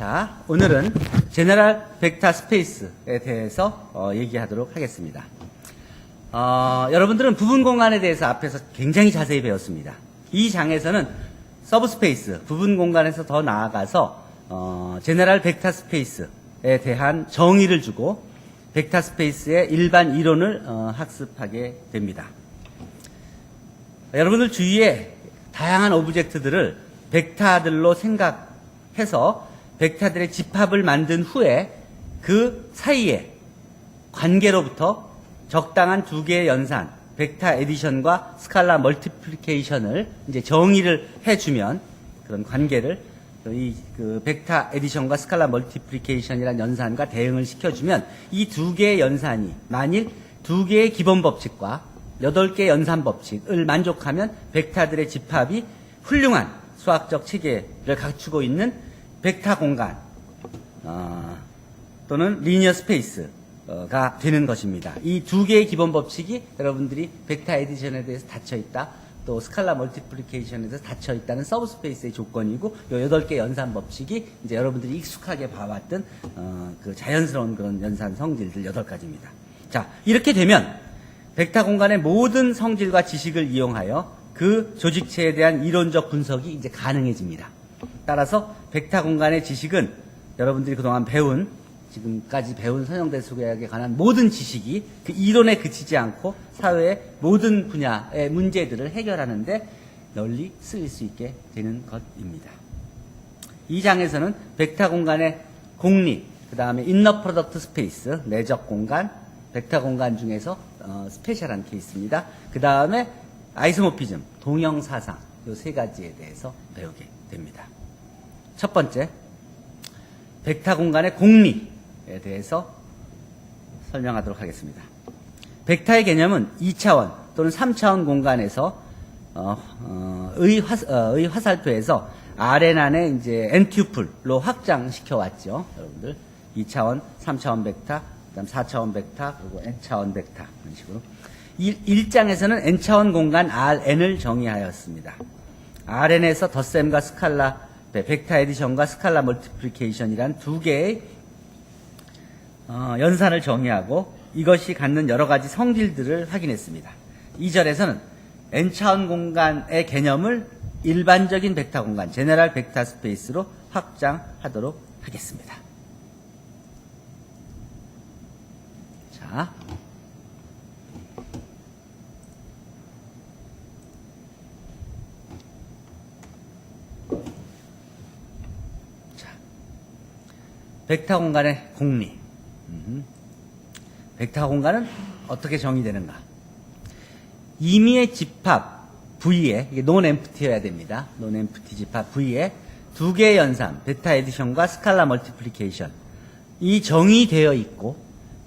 자, 오늘은 제너럴 벡터 스페이스에 대해서 얘기하도록 하겠습니다. 여러분들은 부분 공간에 대해서 앞에서 굉장히 자세히 배웠습니다. 이 장에서는 서브스페이스, 부분 공간에서 더 나아가서 제너럴 벡터 스페이스에 대한 정의를 주고 벡터 스페이스의 일반 이론을 학습하게 됩니다. 여러분들 주위에 다양한 오브젝트들을 벡터들로 생각해서 벡터들의 집합을 만든 후에 그 사이에 관계로부터 적당한 두 개의 연산, 벡터 에디션과 스칼라 멀티플리케이션을 이제 정의를 해주면 그런 관계를 그 벡터 에디션과 스칼라 멀티플리케이션이라는 연산과 대응을 시켜주면 이 두 개의 연산이 만일 두 개의 기본 법칙과 8개의 연산 법칙을 만족하면 벡터들의 집합이 훌륭한 수학적 체계를 갖추고 있는 벡터 공간 또는 리니어 스페이스가 되는 것입니다. 이 두 개의 기본 법칙이 여러분들이 벡터 에디션에 대해서 닫혀 있다, 또 스칼라 멀티플리케이션에 대해서 닫혀 있다는 서브스페이스의 조건이고, 요 8개 연산 법칙이 이제 여러분들이 익숙하게 봐왔던 그 자연스러운 그런 연산 성질들 8가지입니다. 자, 이렇게 되면 벡터 공간의 모든 성질과 지식을 이용하여 그 조직체에 대한 이론적 분석이 이제 가능해집니다. 따라서 벡터 공간의 지식은 여러분들이 그동안 지금까지 배운 선형대수학에 관한 모든 지식이 그 이론에 그치지 않고 사회의 모든 분야의 문제들을 해결하는데 널리 쓰일 수 있게 되는 것입니다. 이 장에서는 벡터 공간의 공리, 그 다음에 인너 프로덕트 스페이스, 내적 공간, 벡터 공간 중에서 스페셜한 케이스입니다. 그 다음에 아이소모피즘, 동형사상, 이 3가지에 대해서 배우게 됩니다. 첫 번째, 벡터 공간의 공리에 대해서 설명하도록 하겠습니다. 벡터의 개념은 2차원 또는 3차원 공간에서 의 화살표에서 RN안에 이제 N튜플로 확장시켜 왔죠. 여러분들 2차원, 3차원 벡터, 그다음 4차원 벡터, 그리고 N차원 벡터 이런 식으로. 1장에서는 N차원 공간 Rn을 정의하였습니다. Rn에서 덧셈과 스칼라, 벡터 에디션과 스칼라 멀티플리케이션이란 2개의 연산을 정의하고 이것이 갖는 여러 가지 성질들을 확인했습니다. 2절에서는 N차원 공간의 개념을 일반적인 벡터 공간, 제너럴 벡터 스페이스로 확장하도록 하겠습니다. 자, 벡터 공간의 공리. 벡터 공간은 어떻게 정의되는가? 임의의 집합 V에, 이게 논 엠프티여야 됩니다. 논 엠프티 집합 V에 2개의 연산, 벡터 에디션과 스칼라 멀티플리케이션 이 정의되어 있고,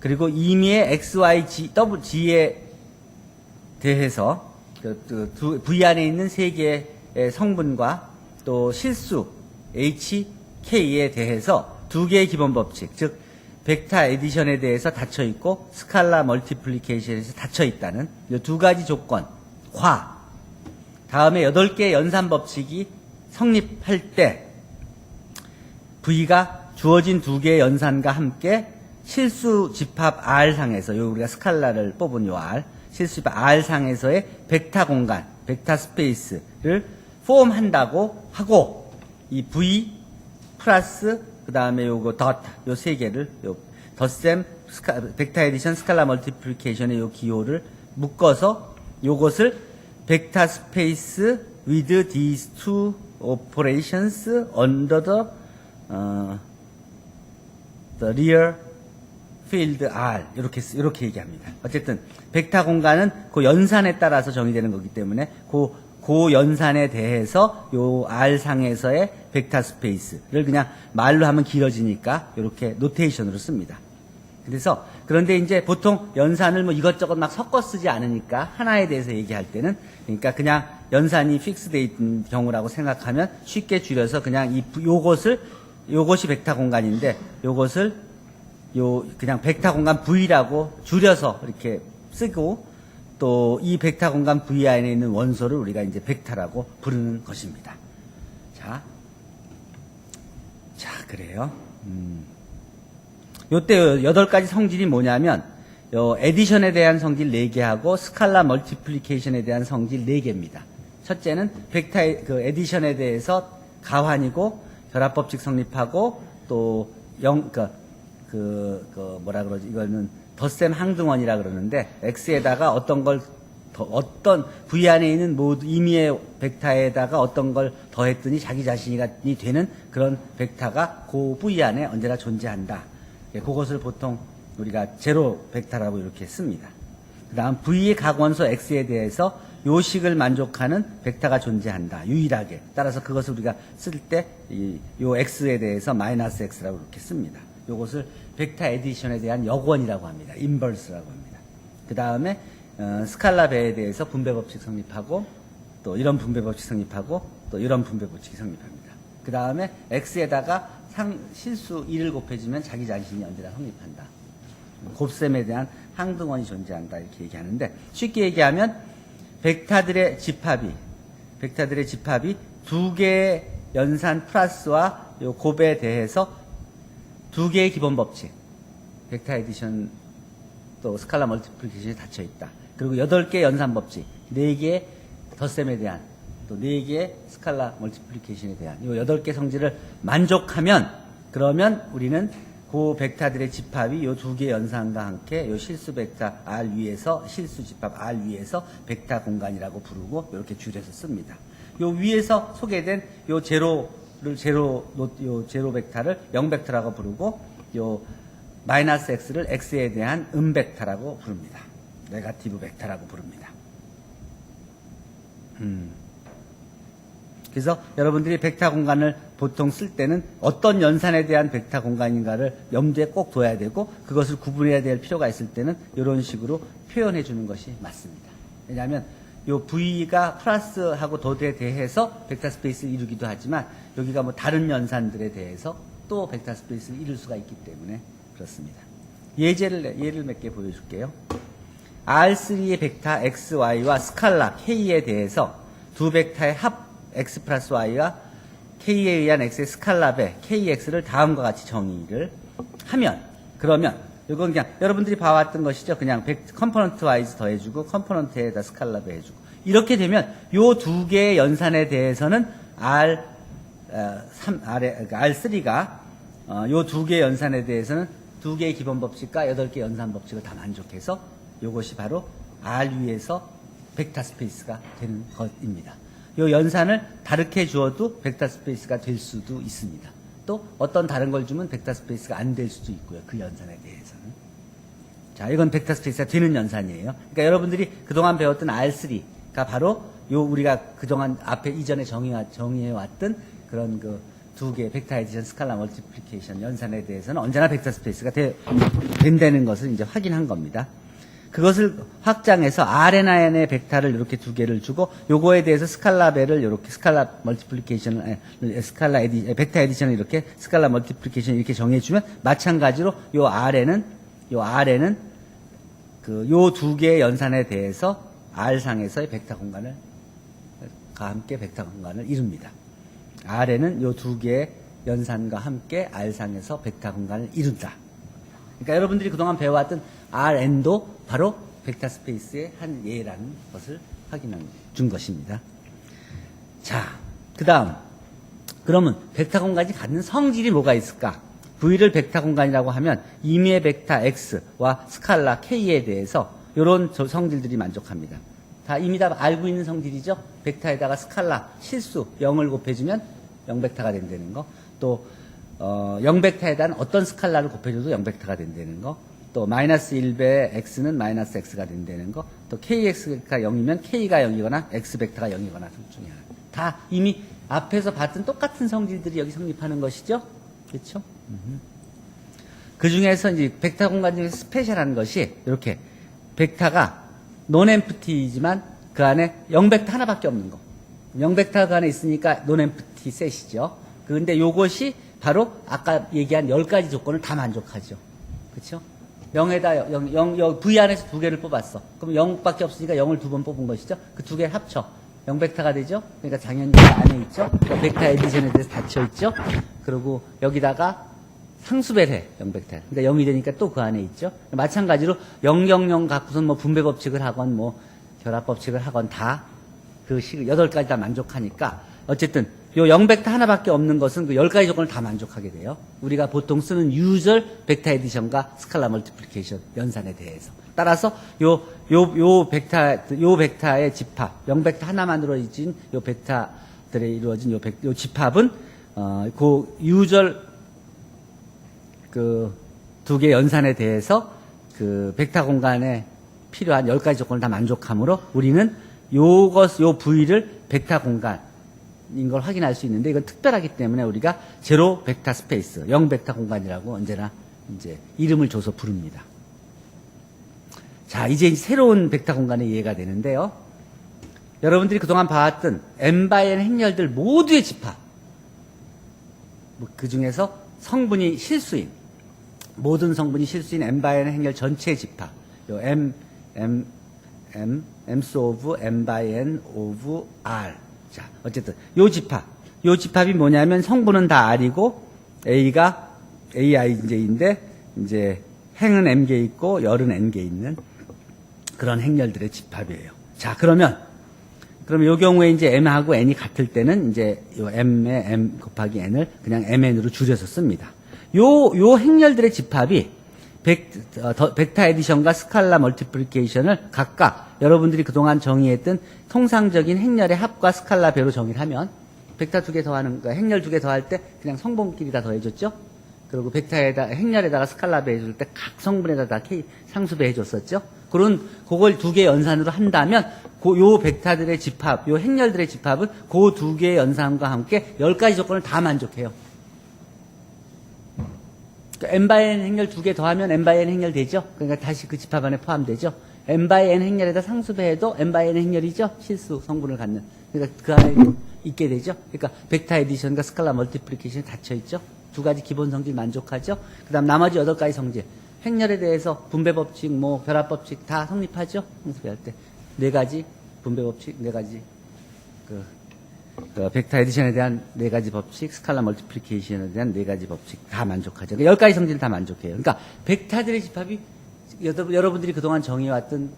그리고 임의의 X, Y, G에 대해서 V 안에 있는 3개의 성분과 또 실수 H, K에 대해서 2개의 기본 법칙, 즉 벡터 에디션에 대해서 닫혀 있고 스칼라 멀티플리케이션에서 닫혀 있다는 이 2가지 조건과 다음에 8개의 연산 법칙이 성립할 때 V가 주어진 2개의 연산과 함께 실수 집합 R상에서 우리가 스칼라를 뽑은 요 R, 실수 집합 R상에서의 벡터 공간, 벡터 스페이스를 포함한다고 하고, 이 V 플러스 그 다음에 요거 덧, 요 3개를, 덧셈, 벡터 에디션, 스칼라 멀티플리케이션의 요 기호를 묶어서 요것을 벡터 스페이스 with these two operations under the real field R. 이렇게 얘기합니다. 어쨌든, 벡터 공간은 그 연산에 따라서 정의되는 거기 때문에 그 연산에 대해서 요 R상에서의 벡터 스페이스를 그냥 말로 하면 길어지니까 이렇게 노테이션으로 씁니다. 그런데 이제 보통 연산을 뭐 이것저것 막 섞어 쓰지 않으니까 하나에 대해서 얘기할 때는, 그러니까 그냥 연산이 픽스되어 있는 경우라고 생각하면 쉽게 줄여서 그냥 요것이 벡터 공간인데 요것을 그냥 벡터 공간 V라고 줄여서 이렇게 쓰고, 또 이 벡터 공간 V 안에 있는 원소를 우리가 이제 벡터라고 부르는 것입니다. 자, 그래요. 요때 8가지 성질이 뭐냐면, 요 에디션에 대한 성질 4개하고 스칼라 멀티플리케이션에 대한 성질 4개입니다. 첫째는 벡터 그 에디션에 대해서 가환이고 결합법칙 성립하고 또 뭐라 그러지? 이거는 덧셈 항등원이라 그러는데 x에다가 어떤 v 안에 있는 모두 임의의 벡터에다가 어떤 걸 더했더니 자기 자신이 되는 그런 벡터가 그 v 안에 언제나 존재한다. 그것을 보통 우리가 제로 벡터라고 이렇게 씁니다. 그 다음 v의 각원소 x에 대해서 요식을 만족하는 벡터가 존재한다. 유일하게. 따라서 그것을 우리가 쓸 때 요 x에 대해서 마이너스 x라고 이렇게 씁니다. 요것을 벡터 에디션에 대한 역원이라고 합니다. 인버스라고 합니다. 그 다음에 스칼라 배에 대해서 분배법칙 성립하고 또 이런 분배법칙 성립하고 또 이런 분배법칙이 성립합니다. 그 다음에 x에다가 실수 1을 곱해주면 자기 자신이 언제나 성립한다. 곱셈에 대한 항등원이 존재한다 이렇게 얘기하는데 쉽게 얘기하면 벡터들의 집합이 두 개의 연산 플러스와 요 곱에 대해서 두 개의 기본 법칙 벡터 에디션 또 스칼라 멀티플리케이션이 닫혀 있다. 그리고 8개의 연산 법칙 4개의 덧셈에 대한 또 4개의 스칼라 멀티플리케이션에 대한 이 8개 성질을 만족하면 그러면 우리는 그 벡터들의 집합이 이 2개의 연산과 함께 이 실수 벡터 R 위에서 실수 집합 R 위에서 벡터 공간이라고 부르고 이렇게 줄여서 씁니다. 요 위에서 소개된 요 제로 벡터를 0벡터라고 부르고 요 마이너스 x를 x에 대한 벡터라고 부릅니다. 네거티브 벡터라고 부릅니다. 그래서 여러분들이 벡터 공간을 보통 쓸 때는 어떤 연산에 대한 벡터 공간인가를 염두에 꼭 둬야 되고 그것을 구분해야 될 필요가 있을 때는 이런 식으로 표현해 주는 것이 맞습니다. 왜냐하면 요 V가 플러스하고 덧에 대해서 벡터 스페이스를 이루기도 하지만 여기가 뭐 다른 연산들에 대해서 또 벡터 스페이스를 이룰 수가 있기 때문에 그렇습니다. 예를 몇 개 보여줄게요. R3의 벡터 XY와 스칼라 K에 대해서 두 벡터의 합 X 플러스 Y와 K에 의한 X의 스칼라배 KX를 다음과 같이 정의를 하면 그러면 이건 그냥 여러분들이 봐왔던 것이죠. 그냥 컴포넌트 와이즈 더해주고 컴포넌트에다 스칼라배 해주고 이렇게 되면 요 두 개의 연산에 대해서는 R3가 요 두 개의 연산에 대해서는 두 개의 기본 법칙과 8개 연산 법칙을 다 만족해서 이것이 바로 R 위에서 벡터 스페이스가 되는 것입니다. 요 연산을 다르게 주어도 벡터 스페이스가 될 수도 있습니다. 또 어떤 다른 걸 주면 벡터 스페이스가 안 될 수도 있고요. 그 연산에 대해서는. 자, 이건 벡터 스페이스가 되는 연산이에요. 그러니까 여러분들이 그동안 배웠던 R3가 바로 요 우리가 그동안 앞에 이전에 정의해왔던 그런 그 두 개의 벡터 에디션 스칼라 멀티플리케이션 연산에 대해서는 언제나 벡터 스페이스가 된다는 것을 이제 확인한 겁니다. 그것을 확장해서 RN의 벡터를 이렇게 두 개를 주고 요거에 대해서 스칼라배를 이렇게 스칼라 멀티플리케이션을 벡터 에디션을 이렇게 스칼라 멀티플리케이션 이렇게 정해주면 마찬가지로 요 Rn은 그 요 두 개의 연산에 대해서 R상에서의 벡터 공간을 함께 벡터 공간을 이룹니다. Rn은 요 두 개의 연산과 함께 R상에서 벡터 공간을 이룬다. 그러니까 여러분들이 그동안 배워왔던 Rn도 바로 벡터 스페이스의 한 예라는 것을 확인해 준 것입니다. 자, 그 다음. 그러면 벡터 공간이 갖는 성질이 뭐가 있을까? V를 벡터 공간이라고 하면 임의의 벡터 X와 스칼라 K에 대해서 이런 성질들이 만족합니다. 다 이미 다 알고 있는 성질이죠? 벡터에다가 스칼라, 실수, 0을 곱해주면 0벡터가 된다는 거. 또 0벡터에 대한 어떤 스칼라를 곱해줘도 0벡터가 된다는 거. 또 마이너스 1배 x는 마이너스 x가 된다는 거. 또 kx가 0이면 k가 0이거나 x벡터가 0이거나 둘 중에 하나. 다 이미 앞에서 봤던 똑같은 성질들이 여기 성립하는 것이죠. 그렇죠? 그 중에서 이제 벡터 공간 중에서 스페셜한 것이 이렇게 벡터가 논엠프티이지만 그 안에 0벡터 하나밖에 없는 거. 0벡터 그 안에 있으니까 논엠프티 셋이죠. 그런데 요것이 바로 아까 얘기한 10가지 조건을 다 만족하죠. 그렇죠? 0에다 0, V 안에서 두 개를 뽑았어. 그럼 0밖에 없으니까 0을 두 번 뽑은 것이죠. 그 두 개 합쳐 0벡터가 되죠. 그러니까 당연히 안에 있죠. 그러니까 벡터 에디션에 대해서 닫혀 있죠. 그리고 여기다가 상수배를 해, 0벡터. 그러니까 0이 되니까 또 그 안에 있죠. 마찬가지로 0, 0, 0 갖고선 뭐 분배 법칙을 하건 뭐 결합 법칙을 하건 다 그 8가지 다 만족하니까 어쨌든 요 0벡터 하나밖에 없는 것은 그 10가지 조건을 다 만족하게 돼요. 우리가 보통 쓰는 유절 벡터 에디션과 스칼라 멀티플리케이션 연산에 대해서. 따라서 요 벡터의 집합, 0벡터 하나만으로 이루어진 요 벡터들에 이루어진 요 집합은 그 유절 그 두 개 연산에 대해서 그 벡터 공간에 필요한 10가지 조건을 다 만족하므로 우리는 요 부위를 벡터 공간인 걸 확인할 수 있는데 이건 특별하기 때문에 우리가 제로 벡터 스페이스, 0벡터 공간이라고 언제나 이제 이름을 줘서 부릅니다. 자, 이제 새로운 벡터 공간의 이해가 되는데요. 여러분들이 그동안 봐왔던 n×n 행렬들 모두의 집합, 그 중에서 성분이 실수인, 모든 성분이 실수인 n×n 행렬 전체의 집합, 요 m's of n/n of r. 자, 어쨌든 요 집합이 뭐냐면 성분은 다 r이고 a가 ai인데 이제 행은 m개 있고 열은 n개 있는 그런 행렬들의 집합이에요. 자, 그러면 요 경우에 이제 m하고 n이 같을 때는 이제 요 m에 m 곱하기 n을 그냥 mn으로 줄여서 씁니다. 요 행렬들의 집합이 벡터 에디션과 스칼라 멀티플리케이션을 각각 여러분들이 그동안 정의했던 통상적인 행렬의 합과 스칼라 배로 정의를 하면 벡터 2개 더하는 거, 행렬 2개 더할 때 그냥 성분끼리 다 더해줬죠. 그리고 행렬에다가 스칼라 배 해줄 때 각 성분에다 다 상수배 해줬었죠. 그걸 2개 연산으로 한다면 요 벡터들의 집합, 요 행렬들의 집합은 그 2개의 연산과 함께 10가지 조건을 다 만족해요. n/n 행렬 2개 더하면 n/n 행렬 되죠? 그러니까 다시 그 집합 안에 포함되죠? n/n 행렬에다 상수배해도 n/n 행렬이죠? 실수 성분을 갖는. 그러니까 그 안에 있게 되죠? 그러니까 벡터 에디션과 스칼라 멀티플리케이션이 닫혀있죠? 2가지 기본 성질 만족하죠? 그 다음 나머지 8가지 성질. 행렬에 대해서 분배 법칙, 뭐 결합 법칙 다 성립하죠? 상수배할 때. 4가지 분배 법칙, 4가지 그 벡터 에디션에 대한 4가지 법칙, 스칼라 멀티플리케이션에 대한 4가지 법칙 다 만족하죠. 그러니까 10가지 성질을 다 만족해요. 그러니까 벡터들의 집합이 여러분들이 그동안 정의해왔던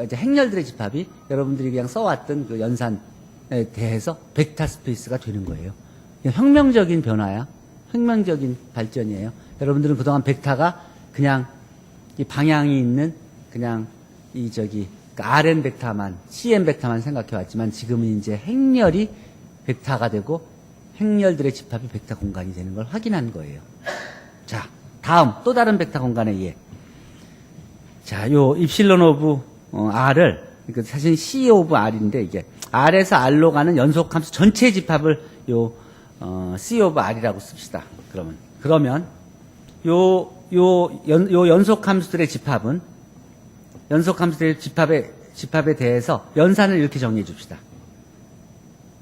이제 행렬들의 집합이 여러분들이 그냥 써왔던 그 연산에 대해서 벡터 스페이스가 되는 거예요. 혁명적인 변화야. 혁명적인 발전이에요. 여러분들은 그동안 벡터가 그냥 이 방향이 있는 그냥 그러니까 Rn 벡터만, Cn 벡터만 생각해왔지만 지금은 이제 행렬이 벡터가 되고 행렬들의 집합이 벡터 공간이 되는 걸 확인한 거예요. 자, 다음 또 다른 벡터 공간의 이해. 자, 요 입실론 오브 R을 그러니까 사실 C 오브 R인데 이게 R에서 R로 가는 연속함수 전체 집합을 C 오브 R이라고 씁시다. 그러면 요 연속함수들의 집합은 연속함수들의 집합에 대해서 연산을 이렇게 정리해 줍시다.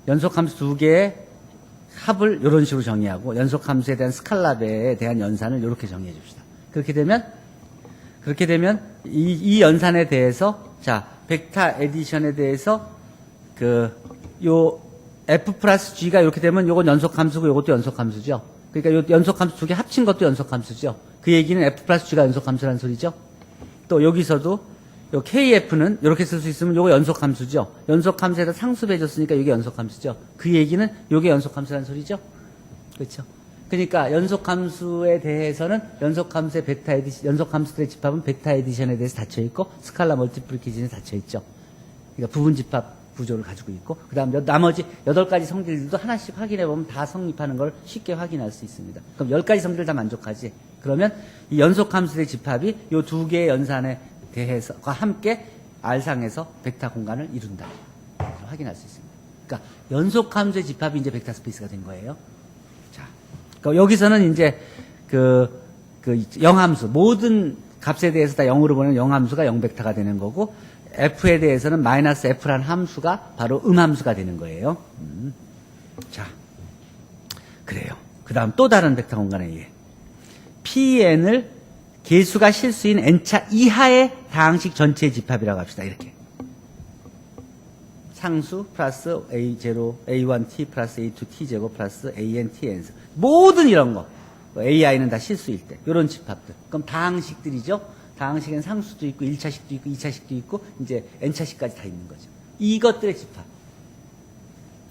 연속함수 2개의 합을 이런 식으로 정의하고 연속함수에 대한 스칼라배에 대한 연산을 이렇게 정의해 줍시다. 그렇게 되면 이 연산에 대해서 자 벡터 에디션에 대해서 요 f 플러스 g가 이렇게 되면 요건 연속함수고 요것도 연속함수죠. 그러니까 요 연속함수 2개 합친 것도 연속함수죠. 그 얘기는 f 플러스 g가 연속함수라는 소리죠. 또 여기서도 요 kf는 이렇게 쓸 수 있으면 요거 연속함수죠. 연속함수에다 상수배 해줬으니까 이게 연속함수죠. 그 얘기는 요게 연속함수라는 소리죠. 그렇죠. 그러니까 연속함수에 대해서는 연속함수의 연속함수들의 집합은 벡터 에디션에 대해서 닫혀있고 스칼라 멀티플리케이션에 닫혀있죠. 그러니까 부분 집합 구조를 가지고 있고 그 다음 나머지 8가지 성질들도 하나씩 확인해보면 다 성립하는 걸 쉽게 확인할 수 있습니다. 그럼 10가지 성질을 다 만족하지. 그러면 이 연속함수의 집합이 이 2개의 연산에 대해서과 함께 R상에서 벡터 공간을 이룬다. 확인할 수 있습니다. 그러니까 연속함수의 집합이 이제 벡터 스페이스가 된 거예요. 자, 그러니까 여기서는 이제 영함수 모든 값에 대해서 다 0으로 보내는 영함수가 0벡터가 되는 거고 f에 대해서는 마이너스 f라는 함수가 바로 음함수가 되는 거예요. 자, 그래요. 그 다음 또 다른 벡터 공간에 의해 Pn을 개수가 실수인 n차 이하의 다항식 전체의 집합이라고 합시다. 이렇게. 상수 플러스 A0, A1T 플러스 A2T 제곱 플러스 ANTN. 모든 이런 거. AI는 다 실수일 때. 이런 집합들. 그럼 다항식들이죠. 다항식엔 상수도 있고, 1차식도 있고, 2차식도 있고, 이제 N차식까지 다 있는 거죠. 이것들의 집합.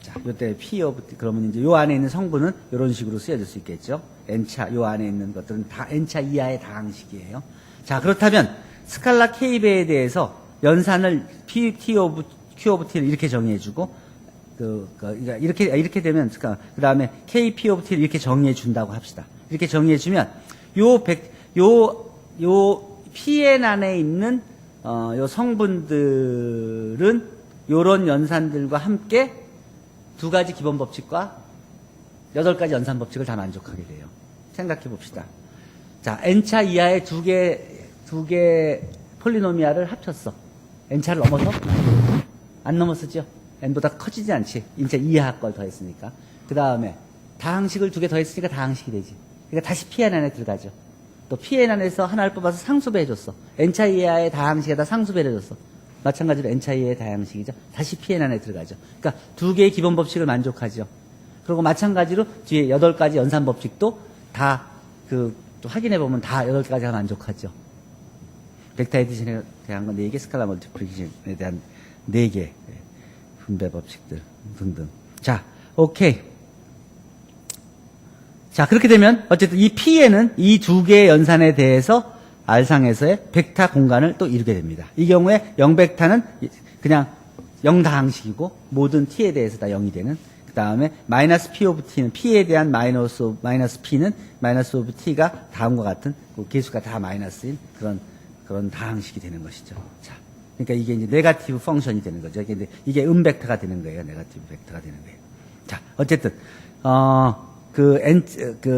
자, 요때 P 오브 T. 그러면 이제 요 안에 있는 성분은 이런 식으로 쓰여질 수 있겠죠. N차, 요 안에 있는 것들은 다 N차 이하의 다항식이에요. 자, 그렇다면 스칼라 K배에 대해서 연산을 T 오브 Q 오브 T를 이렇게 정의해주고, 그러니까 이렇게 되면, 그 다음에 KP 오브 T를 이렇게 정의해준다고 합시다. 이렇게 정의해주면, 요 PN 안에 있는, 요 성분들은 요런 연산들과 함께 두 가지 기본 법칙과 8가지 연산 법칙을 다 만족하게 돼요. 생각해 봅시다. 자, N차 이하의 두 개 폴리노미알을 합쳤어. N차를 넘어서? 안 넘었었죠? N보다 커지지 않지. N차 이하 걸 더했으니까. 그 다음에 다항식을 2개 더했으니까 다항식이 되지. 그러니까 다시 PN 안에 들어가죠. 또 PN 안에서 하나를 뽑아서 상수배 해줬어. N차 이하의 다항식에다 상수배를 해줬어. 마찬가지로 N차 이하의 다항식이죠. 다시 PN 안에 들어가죠. 그러니까 2개의 기본 법칙을 만족하죠. 그리고 마찬가지로 뒤에 8가지 연산 법칙도 다 또 확인해보면 다 8가지가 만족하죠. 벡터 에디션에 대한 건 4개, 스칼라 멀티플리케이션에 대한 4개 분배 법칙들 등등. 자, 오케이. 자, 그렇게 되면 어쨌든 이 P에는 이 2개의 연산에 대해서 R상에서의 벡터 공간을 또 이루게 됩니다. 이 경우에 0벡터는 그냥 0다항식이고 모든 T에 대해서 다 0이 되는, 그 다음에 마이너스 P 오브 T는 P에 대한 마이너스 P는 마이너스 오브 T가 다음과 같은 그 개수가 다 마이너스인 그런 다항식이 되는 것이죠. 자, 그러니까 이게 이제 네거티브 펑션이 되는 거죠. 이게 벡터가 되는 거예요. 네거티브 벡터가 되는 거예요. 자, 어쨌든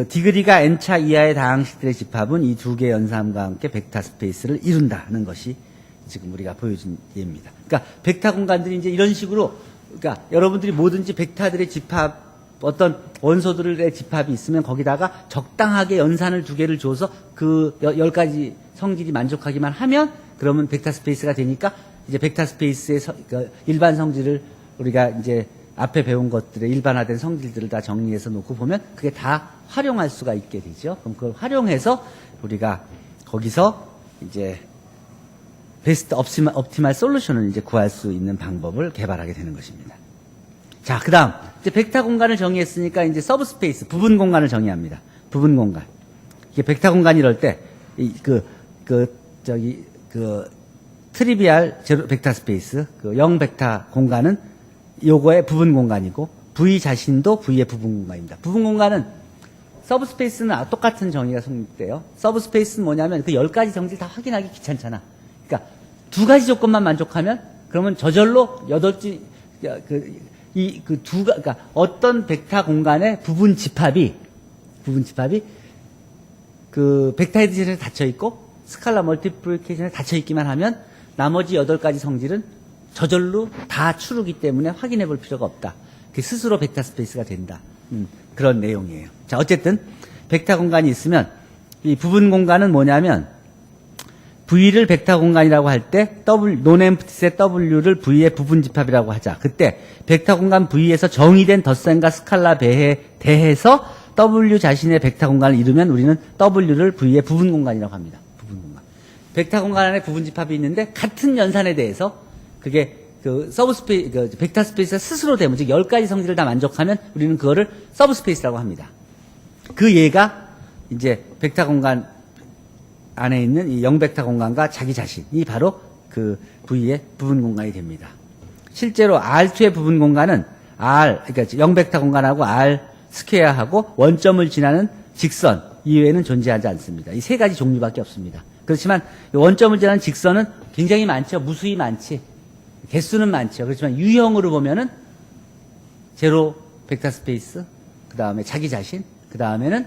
디그리가 N차 이하의 다항식들의 집합은 이 2개의 연산과 함께 벡터 스페이스를 이룬다는 것이 지금 우리가 보여준 예입니다. 그러니까 벡터 공간들이 이제 이런 식으로, 그러니까 여러분들이 뭐든지 벡터들의 집합, 어떤 원소들의 집합이 있으면 거기다가 적당하게 연산을 2개를 줘서 그 10가지 성질이 만족하기만 하면 그러면 벡터 스페이스가 되니까 이제 벡터 스페이스의 일반 성질을 우리가 이제 앞에 배운 것들의 일반화된 성질들을 다 정리해서 놓고 보면 그게 다 활용할 수가 있게 되죠. 그럼 그걸 활용해서 우리가 거기서 이제 베스트 옵티멀 솔루션을 이제 구할 수 있는 방법을 개발하게 되는 것입니다. 자, 그 다음, 이제 벡터 공간을 정의했으니까 이제 서브스페이스, 부분 공간을 정의합니다. 부분 공간. 이게 벡터 공간 이럴 때, 트리비알 제로 벡터 스페이스, 0 벡터 공간은 요거의 부분 공간이고, V 자신도 V의 부분 공간입니다. 부분 공간은, 서브스페이스는 똑같은 정의가 성립돼요. 서브스페이스는 뭐냐면 그 10가지 성질 다 확인하기 귀찮잖아. 그러니까 2가지 조건만 만족하면, 그러면 저절로 8지, 그러니까 어떤 벡터 공간의 부분 집합이 그 벡터 에디션에 닫혀 있고 스칼라 멀티플리케이션에 닫혀 있기만 하면 나머지 8가지 성질은 저절로 다 추루기 때문에 확인해 볼 필요가 없다. 그 스스로 벡터 스페이스가 된다. 그런 내용이에요. 자, 어쨌든 벡터 공간이 있으면 이 부분 공간은 뭐냐면 V를 벡터 공간이라고 할 때 논엠프티셋 W를 V의 부분 집합이라고 하자. 그때 벡터 공간 V에서 정의된 덧셈과 스칼라 배에 대해서 W 자신의 벡터 공간을 이루면 우리는 W를 V의 부분 공간이라고 합니다. 부분 공간. 벡터 공간 안에 부분 집합이 있는데 같은 연산에 대해서 그게 벡터 스페이스가 스스로 되면, 즉 10가지 성질을 다 만족하면 우리는 그거를 서브스페이스라고 합니다. 그 예가 이제 벡터 공간 안에 있는 이 0벡터 공간과 자기 자신이 바로 그 V의 부분 공간이 됩니다. 실제로 R2의 부분 공간은 그러니까 0벡터 공간하고 R 스퀘어하고 원점을 지나는 직선 이외에는 존재하지 않습니다. 이 3가지 종류밖에 없습니다. 그렇지만 원점을 지나는 직선은 굉장히 많죠. 무수히 많지. 개수는 많죠. 그렇지만 유형으로 보면은 제로 벡터 스페이스, 그 다음에 자기 자신, 그 다음에는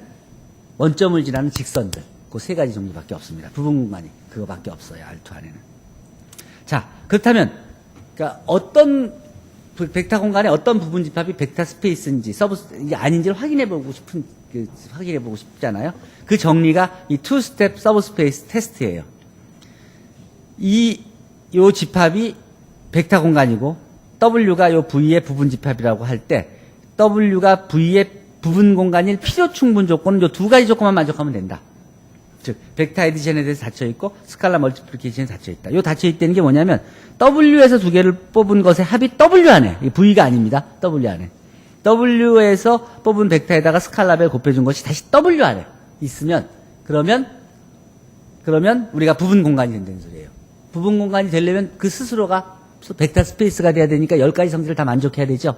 원점을 지나는 직선들. 그 3가지 종류밖에 없습니다. 부분 공간이 그거밖에 없어요. R2 안에는. 자, 그렇다면 그러니까 어떤 벡터 공간의 어떤 부분 집합이 벡터 스페이스인지 이게 아닌지를 확인해보고 싶잖아요. 그 정리가 이 투스텝 서브스페이스 테스트예요. 요 집합이 벡터 공간이고 W가 요 V의 부분 집합이라고 할 때 W가 V의 부분 공간일 필요 충분 조건은 요 두 가지 조건만 만족하면 된다. 즉 벡터 에디션에 대해서 닫혀 있고 스칼라 멀티플리케이션에 닫혀 있다. 요 닫혀 있다는 게 뭐냐면 W에서 두 개를 뽑은 것의 합이 W 안에, V가 아닙니다. W 안에. W에서 뽑은 벡터에다가 스칼라를 곱해준 것이 다시 W 안에 있으면 그러면 우리가 부분 공간이 된다는 소리예요. 부분 공간이 되려면 그 스스로가 벡터 스페이스가 돼야 되니까 10가지 성질을 다 만족해야 되죠.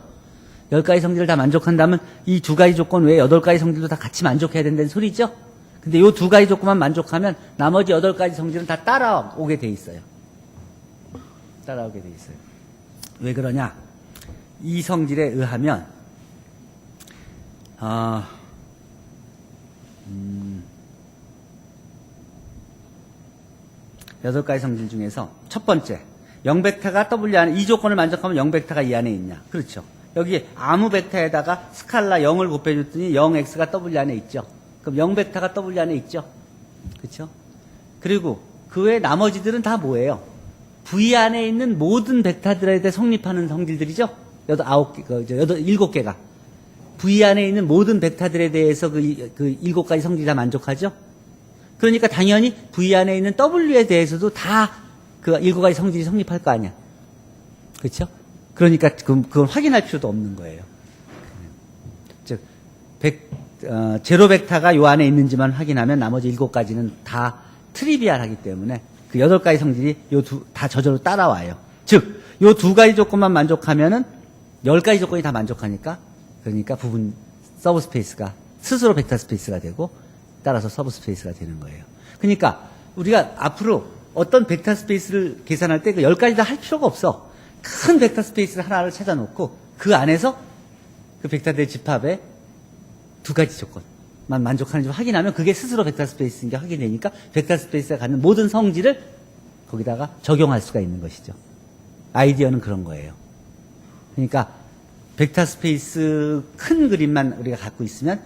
10가지 성질을 다 만족한다면 이 두 가지 조건 외에 8가지 성질도 다 같이 만족해야 된다는 소리죠. 근데 이 두 가지 조건만 만족하면 나머지 8가지 성질은 다 따라오게 돼 있어요. 따라오게 돼 있어요. 왜 그러냐? 이 성질에 의하면 여덟 가지 성질 중에서 첫 번째 0벡터가 W 안에 이 조건을 만족하면 0벡터가 이 안에 있냐? 그렇죠. 여기 아무 벡터에다가 스칼라 0을 곱해줬더니 0x가 W 안에 있죠. 그럼 0벡터가 W 안에 있죠. 그렇죠? 그리고 그 외 나머지들은 다 뭐예요? V 안에 있는 모든 벡터들에 대해 성립하는 성질들이죠. 7개가. V 안에 있는 모든 벡터들에 대해서 그 7가지 성질이 다 만족하죠. 그러니까 당연히 V 안에 있는 W에 대해서도 다 그 7가지 성질이 성립할 거 아니야. 그렇죠? 그러니까 그건 확인할 필요도 없는 거예요. 즉, 제로 벡터가 요 안에 있는지만 확인하면 나머지 7가지는 다 트리비얼하기 때문에 그 8가지 성질이 다 저절로 따라와요. 즉, 요 2가지 조건만 만족하면은 10가지 조건이 다 만족하니까 그러니까 부분 서브스페이스가 스스로 벡터 스페이스가 되고 따라서 서브스페이스가 되는 거예요. 그러니까 우리가 앞으로 어떤 벡터 스페이스를 계산할 때 그 10가지 다 할 필요가 없어. 큰 벡터 스페이스를 하나를 찾아놓고 그 안에서 그 벡터들의 집합에 2가지 조건만 만족하는지 확인하면 그게 스스로 벡터 스페이스인 게 확인되니까 벡터 스페이스가 갖는 모든 성질을 거기다가 적용할 수가 있는 것이죠. 아이디어는 그런 거예요. 그러니까 벡터 스페이스 큰 그림만 우리가 갖고 있으면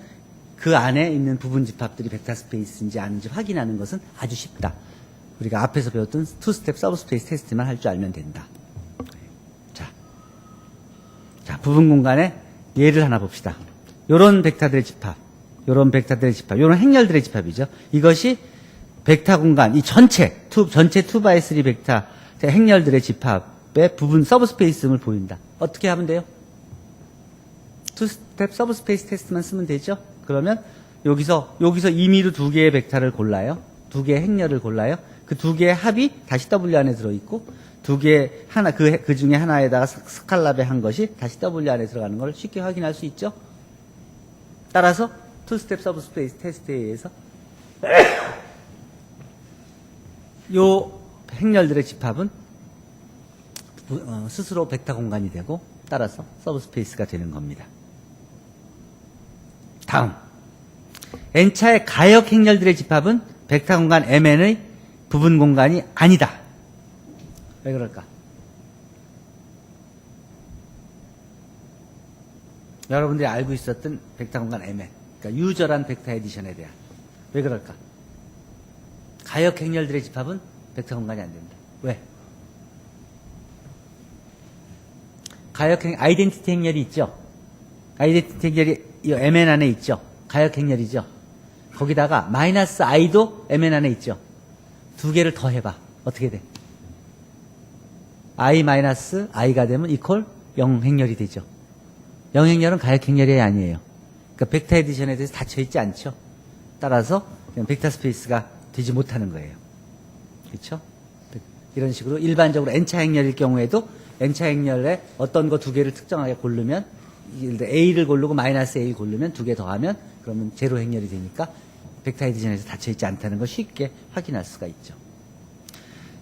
그 안에 있는 부분 집합들이 벡터 스페이스인지 아닌지 확인하는 것은 아주 쉽다. 우리가 앞에서 배웠던 투스텝 서브스페이스 테스트만 할 줄 알면 된다. 자, 부분 공간에 예를 하나 봅시다. 요런 벡터들의 집합, 요런 행렬들의 집합이죠. 이것이 벡터 공간, 이 전체 2x3 벡터 행렬들의 집합의 부분 서브스페이스임을 보인다. 어떻게 하면 돼요? 투스텝 서브스페이스 테스트만 쓰면 되죠. 그러면 여기서 임의로 2개의 벡터를 골라요. 2개의 행렬을 골라요. 그 2개의 합이 다시 W 안에 들어있고 그 중에 하나에다가 스칼라베 한 것이 다시 W 안에 들어가는 걸 쉽게 확인할 수 있죠. 따라서 투스텝 서브스페이스 테스트에 의해서 요 행렬들의 집합은 스스로 벡터 공간이 되고 따라서 서브스페이스가 되는 겁니다. 다음 N차의 가역 행렬들의 집합은 벡터 공간 MN의 부분 공간이 아니다. 왜 그럴까? 여러분들이 알고 있었던 벡터 공간 MN, 그러니까 유저란 벡터 에디션에 대한. 왜 그럴까? 가역 행렬들의 집합은 벡터 공간이 안 된다. 왜? 아이덴티티 행렬이 있죠? 아이덴티티 행렬이 이 MN 안에 있죠? 가역 행렬이죠? 거기다가 마이너스 I도 MN 안에 있죠? 2개를 더 해봐. 어떻게 돼? I 마이너스 I가 되면 이퀄 0 행렬이 되죠. 0 행렬은 가역 행렬이 아니에요. 그러니까 벡터 에디션에 대해서 닫혀있지 않죠. 따라서 그냥 벡터 스페이스가 되지 못하는 거예요. 그렇죠? 이런 식으로 일반적으로 N차 행렬일 경우에도 N차 행렬에 어떤 거 2개를 특정하게 고르면 예를 들어 A를 고르고 마이너스 A를 고르면 2개 더하면 그러면 제로 행렬이 되니까 벡터 에디션에서 닫혀있지 않다는 걸 쉽게 확인할 수가 있죠.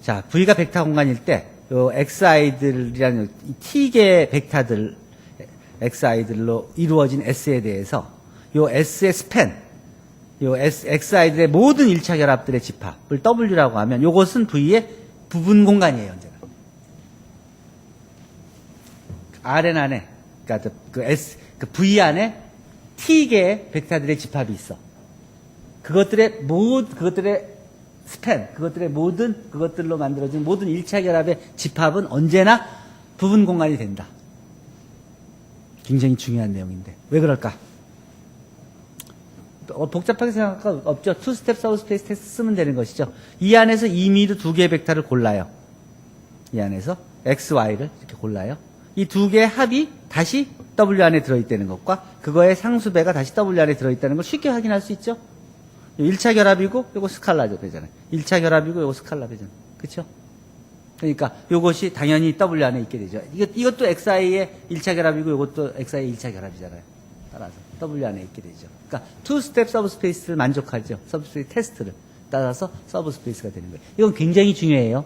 자, V가 벡터 공간일 때 요 xi들이라는 t개의 벡터들 xi들로 이루어진 s에 대해서 요 s의 스팬, 요 xi들의 모든 1차 결합들의 집합을 w라고 하면 요것은 V의 부분 공간이에요, 언제나. Rn 안에, 그러니까 그 V 안에 t개의 벡터들의 집합이 있어. 그것들의 스팬, 그것들로 만들어진 모든 1차 결합의 집합은 언제나 부분 공간이 된다. 굉장히 중요한 내용인데 왜 그럴까? 복잡하게 생각할 거 없죠. 투스텝 서브스페이스 테스트 쓰면 되는 것이죠. 이 안에서 임의로 두 개의 벡터를 골라요. 이 안에서 x, y를 이렇게 골라요. 이 두 개의 합이 다시 W 안에 들어있다는 것과 그거의 상수배가 다시 W 안에 들어있다는 걸 쉽게 확인할 수 있죠. 1차 결합이고 요거 스칼라죠. 되잖아요. 1차 결합이고 요거 스칼라 되잖아요. 그렇죠? 그러니까 요것이 당연히 W 안에 있게 되죠. 이것도 XI의 1차 결합이고 요것도 XI의 1차 결합이잖아요. 따라서 W 안에 있게 되죠. 그러니까 투스텝 서브스페이스를 만족하죠. 서브스페이스 테스트를 따라서 서브스페이스가 되는 거예요. 이건 굉장히 중요해요.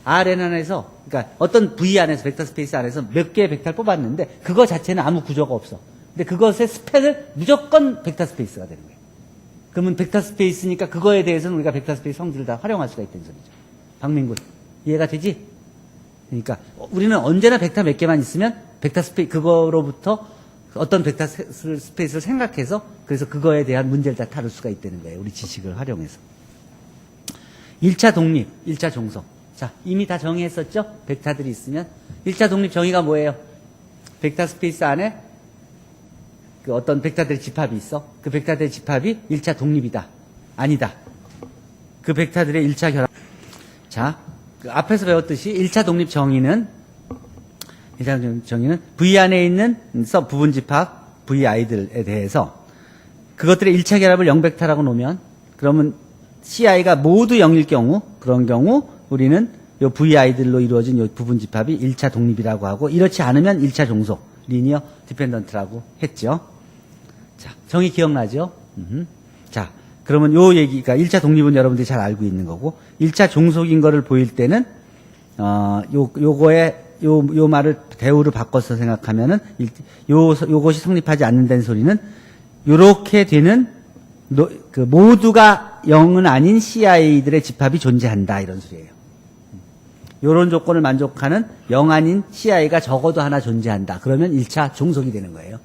Rn 안에서 그러니까 어떤 V 안에서 벡터 스페이스 안에서 몇 개의 벡터를 뽑았는데 그거 자체는 아무 구조가 없어. 근데 그것의 스펙을 무조건 벡터 스페이스가 되는 거예요. 그러면 벡터 스페이스니까 그거에 대해서는 우리가 벡터 스페이스 성질을 다 활용할 수가 있다는 소리죠. 박민군 이해가 되지? 그러니까 우리는 언제나 벡터 몇 개만 있으면 벡터 스페이스 그거로부터 어떤 벡터 스페이스를 생각해서 그래서 그거에 대한 문제를 다 다룰 수가 있다는 거예요. 우리 지식을 활용해서. 1차 독립, 1차 종속. 자, 이미 다 정의했었죠? 벡터들이 있으면. 1차 독립 정의가 뭐예요? 벡터 스페이스 안에 그 어떤 벡터들의 집합이 있어. 그 벡터들의 집합이 1차 독립이다. 아니다. 그 벡터들의 1차 결합. 자, 그 앞에서 배웠듯이 1차 독립 정의는 V 안에 있는 부분 집합 VI들에 대해서 그것들의 1차 결합을 0벡터라고 놓으면 그러면 CI가 모두 0일 경우 그런 경우 우리는 요 VI들로 이루어진 요 부분 집합이 1차 독립이라고 하고 이렇지 않으면 1차 종속 리니어 디펜던트라고 했죠. 자, 정의 기억나죠? 자, 그러면 요 얘기가 1차 독립은 여러분들이 잘 알고 있는 거고 1차 종속인 거를 보일 때는 요 말을 대우를 바꿔서 생각하면은 요것이 성립하지 않는다는 소리는 요렇게 되는 그 모두가 0은 아닌 CI들의 집합이 존재한다 이런 소리예요. 요런 조건을 만족하는 0 아닌 CI가 적어도 하나 존재한다. 그러면 1차 종속이 되는 거예요.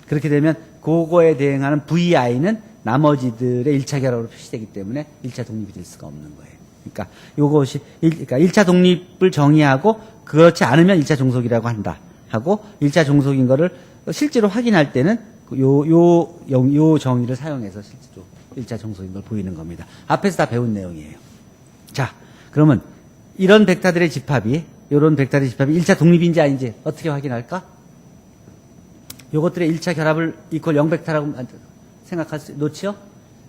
그렇게 되면 그거에 대응하는 VI는 나머지들의 1차 결합으로 표시되기 때문에 1차 독립이 될 수가 없는 거예요. 그러니까 요것이 그러니까 1차 독립을 정의하고 그렇지 않으면 1차 종속이라고 한다 하고 1차 종속인 거를 실제로 확인할 때는 요 정의를 사용해서 실제로 1차 종속인 걸 보이는 겁니다. 앞에서 다 배운 내용이에요. 자, 그러면 이런 벡터들의 집합이 요런 벡터들의 집합이 1차 독립인지 아닌지 어떻게 확인할까? 요것들의 1차 결합을 이퀄 0벡터라고 생각할 수 놓죠?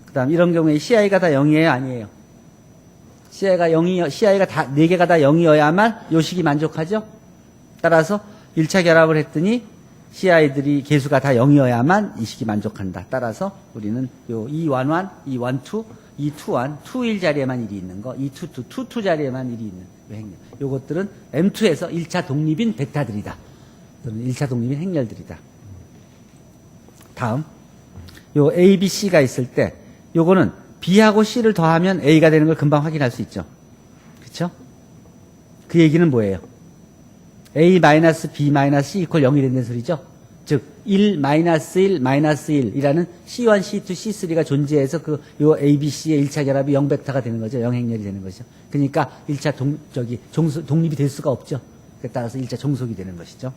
그다음 이런 경우에 CI가 다 0이에요, 아니에요? CI가 4개가 다 0이어야만 요 식이 만족하죠? 따라서 1차 결합을 했더니 CI들이 개수가 다 0이어야만 이 식이 만족한다. 따라서 우리는 요 E11, E12, E21, 2일 자리에만 1이 있는 거, E22, 22 자리에만 1이 있는 행렬. 요것들은 M2에서 1차 독립인 벡터들이다. 또는 1차 독립인 행렬들이다. 다음, 요 A, B, C가 있을 때 요거는 B하고 C를 더하면 A가 되는 걸 금방 확인할 수 있죠. 그렇죠? 그 얘기는 뭐예요? A-B-C 이퀄 0이 된다는 소리죠. 즉 1, -1, -1이라는 C1, C2, C3가 존재해서 요 A, B, C의 1차 결합이 0벡터가 되는 거죠. 0행렬이 되는 거죠. 그러니까 1차 독립이 될 수가 없죠. 따라서 1차 종속이 되는 것이죠.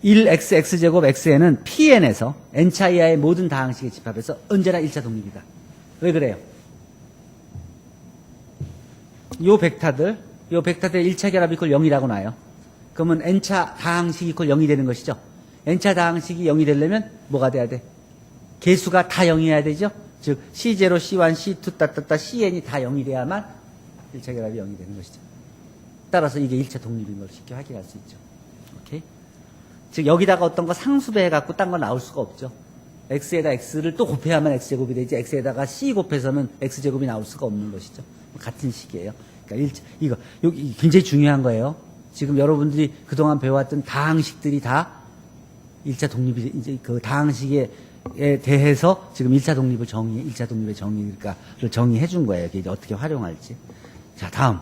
1x, x제곱, xn은 Pn에서 n차 이하의 모든 다항식의 집합에서 언제나 1차 독립이다. 왜 그래요? 요 벡터들 1차 결합 이퀄 0이라고 나요. 그러면 n차 다항식 이퀄 0이 되는 것이죠. n차 다항식이 0이 되려면 뭐가 돼야 돼? 개수가 다 0이어야 되죠. 즉 C0, C1, C2, Cn이 다 0이 돼야만 1차 결합이 0이 되는 것이죠. 따라서 이게 1차 독립인 걸 쉽게 확인할 수 있죠. 오케이? 즉 여기다가 어떤 거 상수배 해갖고 딴 거 나올 수가 없죠. x에다 x를 또 곱해야만 x제곱이 되지 x에다가 c 곱해서는 x제곱이 나올 수가 없는 것이죠. 같은 식이에요. 그러니까 이거 여기 굉장히 중요한 거예요. 지금 여러분들이 그동안 배워왔던 다항식들이 다 1차 독립이 이제 그 다항식에 대해서 지금 1차 독립의 정의를 정의해 준 거예요. 이게 어떻게 활용할지. 자, 다음.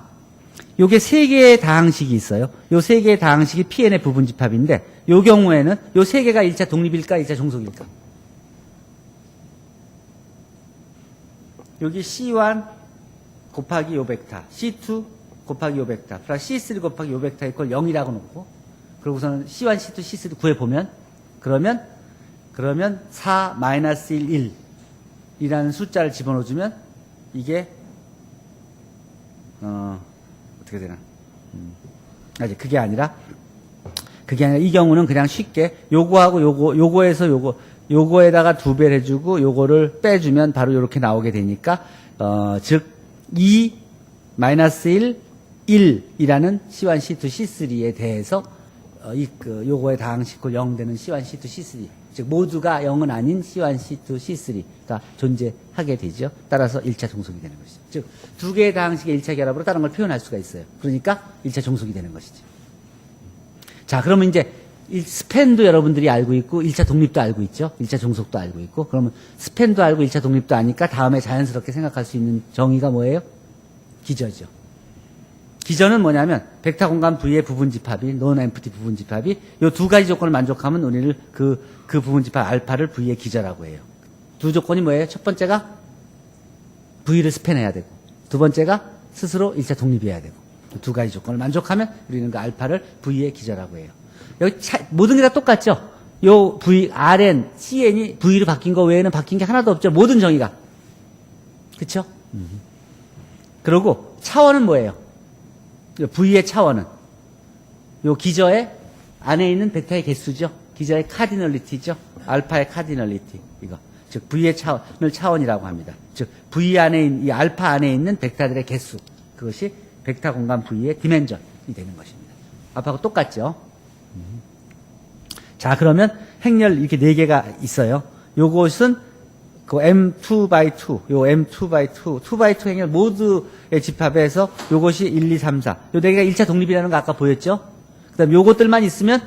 요게 세 개의 다항식이 있어요. 요 세 개의 다항식이 Pn의 부분 집합인데 요 경우에는 요 세 개가 1차 독립일까 1차 종속일까? 여기 C1 곱하기 요 벡터, C2 곱하기 요 벡터 플러스 C3 곱하기 요 벡터 이퀄 0이라고 놓고 그러고서는 C1, C2, C3 구해보면 그러면 4 마이너스 1, 1이라는 숫자를 집어넣어주면 이게 어떻게 되나 아직 그게 아니라 이 경우는 그냥 쉽게 요거하고 요거에서 요거에다가 2배를 해주고 요거를 빼주면 바로 요렇게 나오게 되니까 즉 2 마이너스 1이라는 C1, C2, C3에 대해서 요거의 다항식을 0 되는 C1, C2, C3 즉 모두가 0은 아닌 C1, C2, C3가 존재하게 되죠. 따라서 1차 종속이 되는 것이죠. 즉 두 개의 다항식의 1차 결합으로 다른 걸 표현할 수가 있어요. 그러니까 1차 종속이 되는 것이죠. 자, 그러면 이제 스팬도 여러분들이 알고 있고 1차 독립도 알고 있죠. 1차 종속도 알고 있고 그러면 스팬도 알고 1차 독립도 아니까 다음에 자연스럽게 생각할 수 있는 정의가 뭐예요? 기저죠. 기저는 뭐냐면 벡터 공간 V의 부분집합이 논 엠프티 부분집합이 이 두 가지 조건을 만족하면 우리를 그 부분집합 알파를 V의 기저라고 해요. 두 조건이 뭐예요? 첫 번째가 V를 스팬해야 되고 두 번째가 스스로 1차 독립해야 되고 두 가지 조건을 만족하면 우리는 그 알파를 V의 기저라고 해요. 여기 모든 게 다 똑같죠? 요 V, Rn, Cn이 V로 바뀐 거 외에는 바뀐 게 하나도 없죠? 모든 정의가. 그쵸? 그리고 차원은 뭐예요? V의 차원은 요 기저의 안에 있는 벡터의 개수죠. 기저의 카디널리티죠. 알파의 카디널리티 이거. 즉 V의 차원을 차원이라고 합니다. 즉 V 안에 있는 이 알파 안에 있는 벡터들의 개수. 그것이 벡터 공간 V의 디멘전이 되는 것입니다. 아까하고 똑같죠. 자, 그러면 행렬 이렇게 4개가 있어요. 요것은 그 M2x2, 요 M2x2, 2x2 행렬 모두의 집합에서 요것이 1, 2, 3, 4. 요 4개가 1차 독립이라는 거 아까 보였죠? 그 다음 요것들만 있으면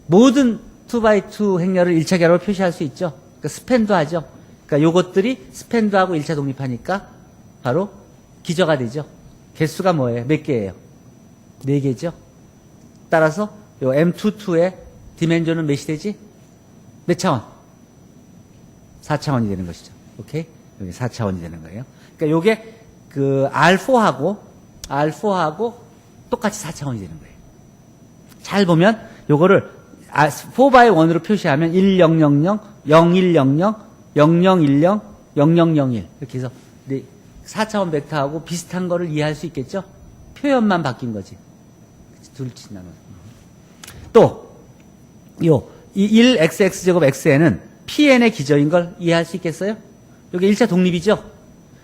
모든 2x2 행렬을 1차 결합으로 표시할 수 있죠? 그러니까 스팬도 하죠? 그러니까 요것들이 스팬도 하고 1차 독립하니까 바로 기저가 되죠? 개수가 뭐예요? 몇 개예요? 4개죠? 따라서 요 M22의 디멘전은 몇이 되지? 몇 차원? 4차원이 되는 것이죠. 오케이? 여기 4차원이 되는 거예요. 그러니까 요게 그 R4하고 똑같이 4차원이 되는 거예요. 잘 보면 요거를 4x1으로 표시하면 1000, 0100, 0010, 0001 이렇게 해서 4차원 벡터하고 비슷한 거를 이해할 수 있겠죠? 표현만 바뀐 거지. 둘치 나눠. 또, 이 1xx제곱 xn은 pn의 기저인 걸 이해할 수 있겠어요? 여기 1차 독립이죠?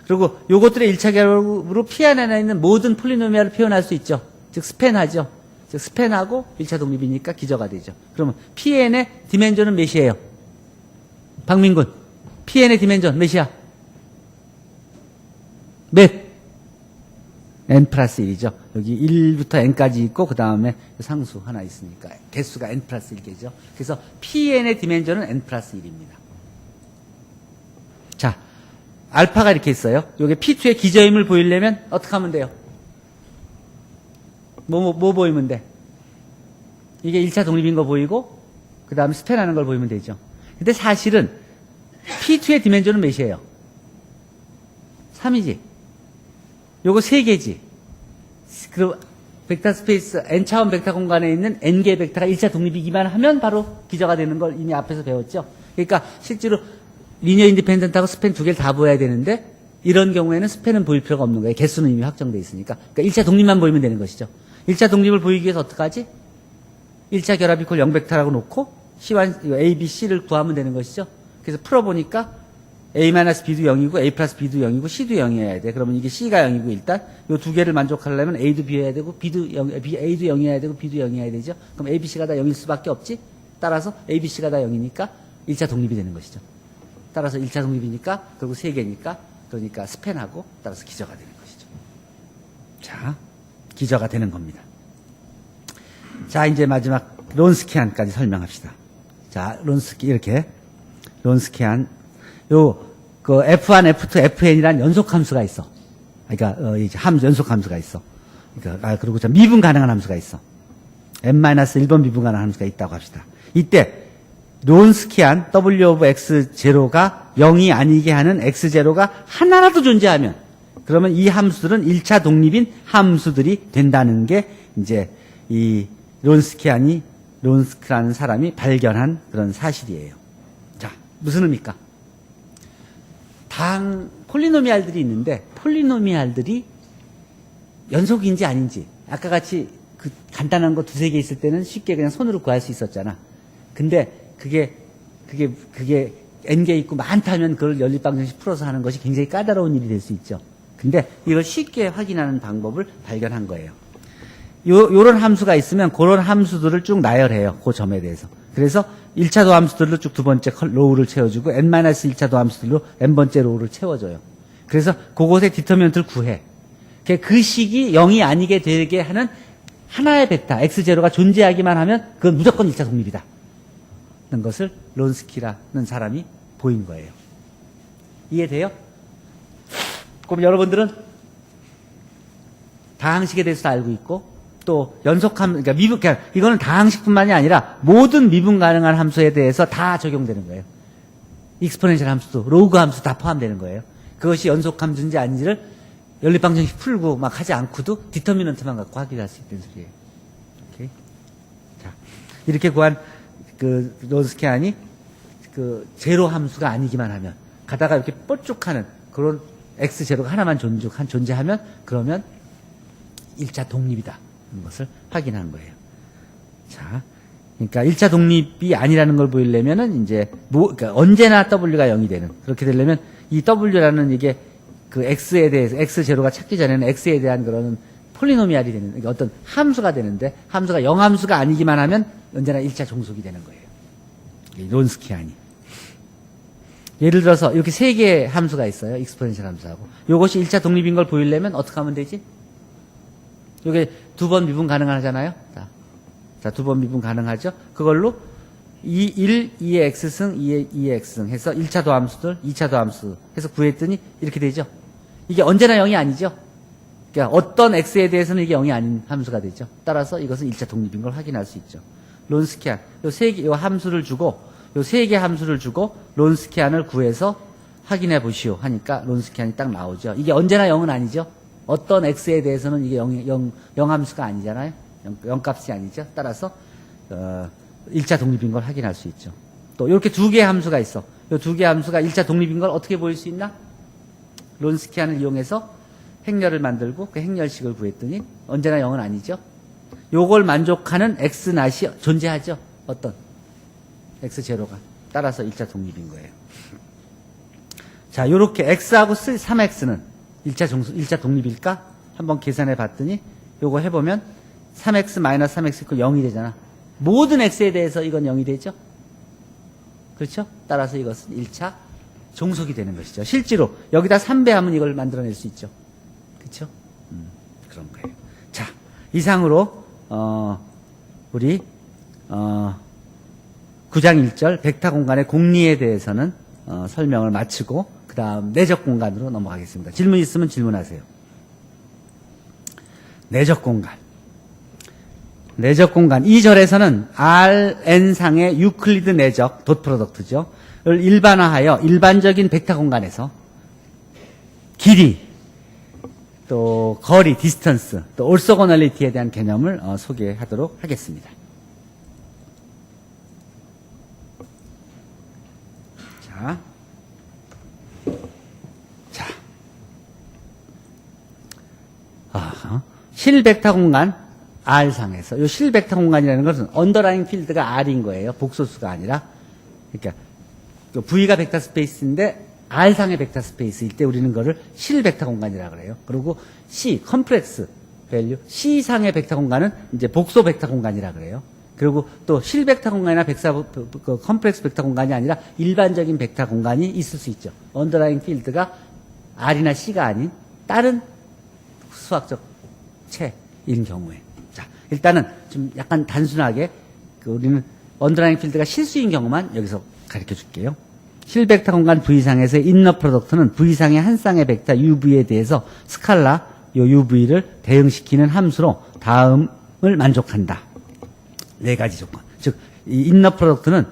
그리고 요것들의 1차 결합으로 pn 안에 있는 모든 폴리노미얼을 표현할 수 있죠? 즉, 스팬하죠? 즉, 스팬하고 1차 독립이니까 기저가 되죠. 그러면 pn의 디멘전은 몇이에요? 박민군. pn의 디멘전 몇이야? 몇? n 플러스 1이죠. 여기 1부터 n까지 있고 그 다음에 상수 하나 있으니까 개수가 n 플러스 1개죠. 그래서 pn의 디멘전은 n 플러스 1입니다. 자, 알파가 이렇게 있어요. 여기 p2의 기저임을 보이려면 어떻게 하면 돼요? 뭐 보이면 돼? 이게 1차 독립인 거 보이고 그 다음에 스팬하는 걸 보이면 되죠. 근데 사실은 p2의 디멘전은 몇이에요? 3이지. 요거 3개지. 그리고 벡터 스페이스 n차원 벡터 공간에 있는 n개의 벡터가 1차 독립이기만 하면 바로 기저가 되는 걸 이미 앞에서 배웠죠. 그러니까 실제로 리니어 인디펜던트하고 스팬 2개를 다 보여야 되는데 이런 경우에는 스팬은 보일 필요가 없는 거예요. 개수는 이미 확정돼 있으니까. 그러니까 1차 독립만 보이면 되는 것이죠. 1차 독립을 보이기 위해서 어떡하지? 1차 결합 이퀄 0벡터라고 놓고 C1, A, B, C를 구하면 되는 것이죠. 그래서 풀어보니까 A-B도 0이고 A 플러스 B도 0이고 C도 0이어야 돼. 그러면 이게 C가 0이고 일단 요 두 개를 만족하려면 A도 B여야 되고 B도 0, A도 0이어야 되고 B도 0이어야 되죠. 그럼 A, B, C가 다 0일 수밖에 없지. 따라서 A, B, C가 다 0이니까 1차 독립이 되는 것이죠. 따라서 1차 독립이니까 그리고 3개니까 그러니까 스팬하고 따라서 기저가 되는 것이죠. 자, 기저가 되는 겁니다. 자, 이제 마지막 론스키안까지 설명합시다. 자, 론스키 이렇게 론스키안 그 F1, F2, Fn이라는 연속 함수가 있어. 그러니까 이제 연속 함수가 있어. 그러니까 그리고 미분 가능한 함수가 있어. n-1번 미분 가능한 함수가 있다고 합시다. 이때 론스키안 W of X0가 0이 아니게 하는 X0가 하나라도 존재하면 그러면 이 함수들은 1차 독립인 함수들이 된다는 게 이제 이 론스키라는 사람이 발견한 그런 사실이에요. 자, 무슨 의미입니까? 폴리노미알들이 있는데 폴리노미알들이 연속인지 아닌지 아까 같이 그 간단한 거 두세 개 있을 때는 쉽게 그냥 손으로 구할 수 있었잖아. 근데 그게 n개 있고 많다면 그걸 연립방정식 풀어서 하는 것이 굉장히 까다로운 일이 될 수 있죠. 근데 이걸 쉽게 확인하는 방법을 발견한 거예요. 요런 함수가 있으면 그런 함수들을 쭉 나열해요. 그 점에 대해서. 그래서 1차 도함수들로 쭉 두 번째 로우를 채워주고 n-1차 도함수들로 n번째 로우를 채워줘요. 그래서 그곳의 디터미넌트를 구해. 그 식이 0이 아니게 되게 하는 하나의 벡터 x0가 존재하기만 하면 그건 무조건 1차 독립이다. 는 것을 론스키라는 사람이 보인 거예요. 이해돼요? 그럼 여러분들은 다항식에 대해서도 알고 있고 또 연속함, 그러니까 이거는 다항식뿐만이 아니라 모든 미분 가능한 함수에 대해서 다 적용되는 거예요. 익스포넨셜 함수도 로그 함수 다 포함되는 거예요. 그것이 연속함수인지 아닌지를 연립방정식 풀고 막 하지 않고도 디터미넌트만 갖고 확인할 수 있다는 소리예요. 오케이? 자, 이렇게 구한 그 론스키안이 그 제로 함수가 아니기만 하면 가다가 이렇게 뻘쭉하는 그런 x0가 하나만 존재하면 그러면 1차 독립이다. 는 것을 확인한 거예요. 자, 그러니까 1차 독립이 아니라는 걸 보이려면은 이제 그러니까 언제나 w가 0이 되는 그렇게 되려면 이 w라는 이게 그 x에 대해서 x0가 찾기 전에는 x에 대한 그런 폴리노미알이 되는 그러니까 어떤 함수가 되는데 함수가 0함수가 아니기만 하면 언제나 1차 종속이 되는 거예요. 론스키안이. 예를 들어서 이렇게 세 개의 함수가 있어요. 익스포넨셜 함수하고. 이것이 1차 독립인 걸 보이려면 어떻게 하면 되지? 이게 두 번 미분 가능하잖아요. 자, 두 번 미분 가능하죠. 그걸로 1, 2의 x승, 2의 x승 해서 1차 도함수들, 2차 도함수 해서 구했더니 이렇게 되죠. 이게 언제나 0이 아니죠. 그러니까 어떤 x에 대해서는 이게 0이 아닌 함수가 되죠. 따라서 이것은 1차 독립인 걸 확인할 수 있죠. 론스키안, 요 함수를 주고, 요 세 개 함수를 주고 론스키안을 구해서 확인해 보시오 하니까 론스키안이 딱 나오죠. 이게 언제나 0은 아니죠. 어떤 x에 대해서는 이게 0 함수가 아니잖아요. 0 값이 아니죠. 따라서 1차 독립인 걸 확인할 수 있죠. 또 이렇게 두 개의 함수가 있어. 이 두 개의 함수가 1차 독립인 걸 어떻게 보일 수 있나? 론스키안을 이용해서 행렬을 만들고 그 행렬식을 구했더니 언제나 0은 아니죠. 요걸 만족하는 x-낫이 존재하죠. 어떤? x0가. 따라서 1차 독립인 거예요. 자, 요렇게 x하고 3x는 1차 독립일까? 한번 계산해 봤더니 요거 해보면 3x-3x = 0이 되잖아. 모든 x에 대해서 이건 0이 되죠? 그렇죠? 따라서 이것은 1차 종속이 되는 것이죠. 실제로 여기다 3배하면 이걸 만들어낼 수 있죠. 그렇죠? 그런 거예요. 자, 이상으로 우리 9장 1절 벡터 공간의 공리에 대해서는 설명을 마치고 그 다음 내적 공간으로 넘어가겠습니다. 질문 있으면 질문하세요. 내적 공간. 내적 공간. 이 절에서는 Rn상의 유클리드 내적 돗 프로덕트죠. 를 일반화하여 일반적인 벡터 공간에서 길이, 또 거리, 디스턴스, 또 올소고널리티에 대한 개념을 소개하도록 하겠습니다. 실벡터 공간 R상에서 이 실벡터 공간이라는 것은 언더라인 필드가 R인 거예요. 복소수가 아니라. 그러니까 V가 벡터 스페이스인데 R상의 벡터 스페이스일 때 우리는 그거를 실벡터 공간이라고 그래요. 그리고 C, 컴플렉스 밸류, C상의 벡터 공간은 이제 복소 벡터 공간이라고 그래요. 그리고 또 실벡터 공간이나 컴플렉스 벡터 공간이 아니라 일반적인 벡터 공간이 있을 수 있죠. 언더라인 필드가 R이나 C가 아닌 다른 수학적 체인 경우에. 자, 일단은 좀 약간 단순하게 우리는 언더라인 필드가 실수인 경우만 여기서 가르쳐 줄게요. 실벡터 공간 V상에서의 인너 프로덕트는 V상의 한 쌍의 벡터 UV에 대해서 스칼라 요 UV를 대응시키는 함수로 다음을 만족한다. 네 가지 조건. 즉, 이 인너 프로덕트는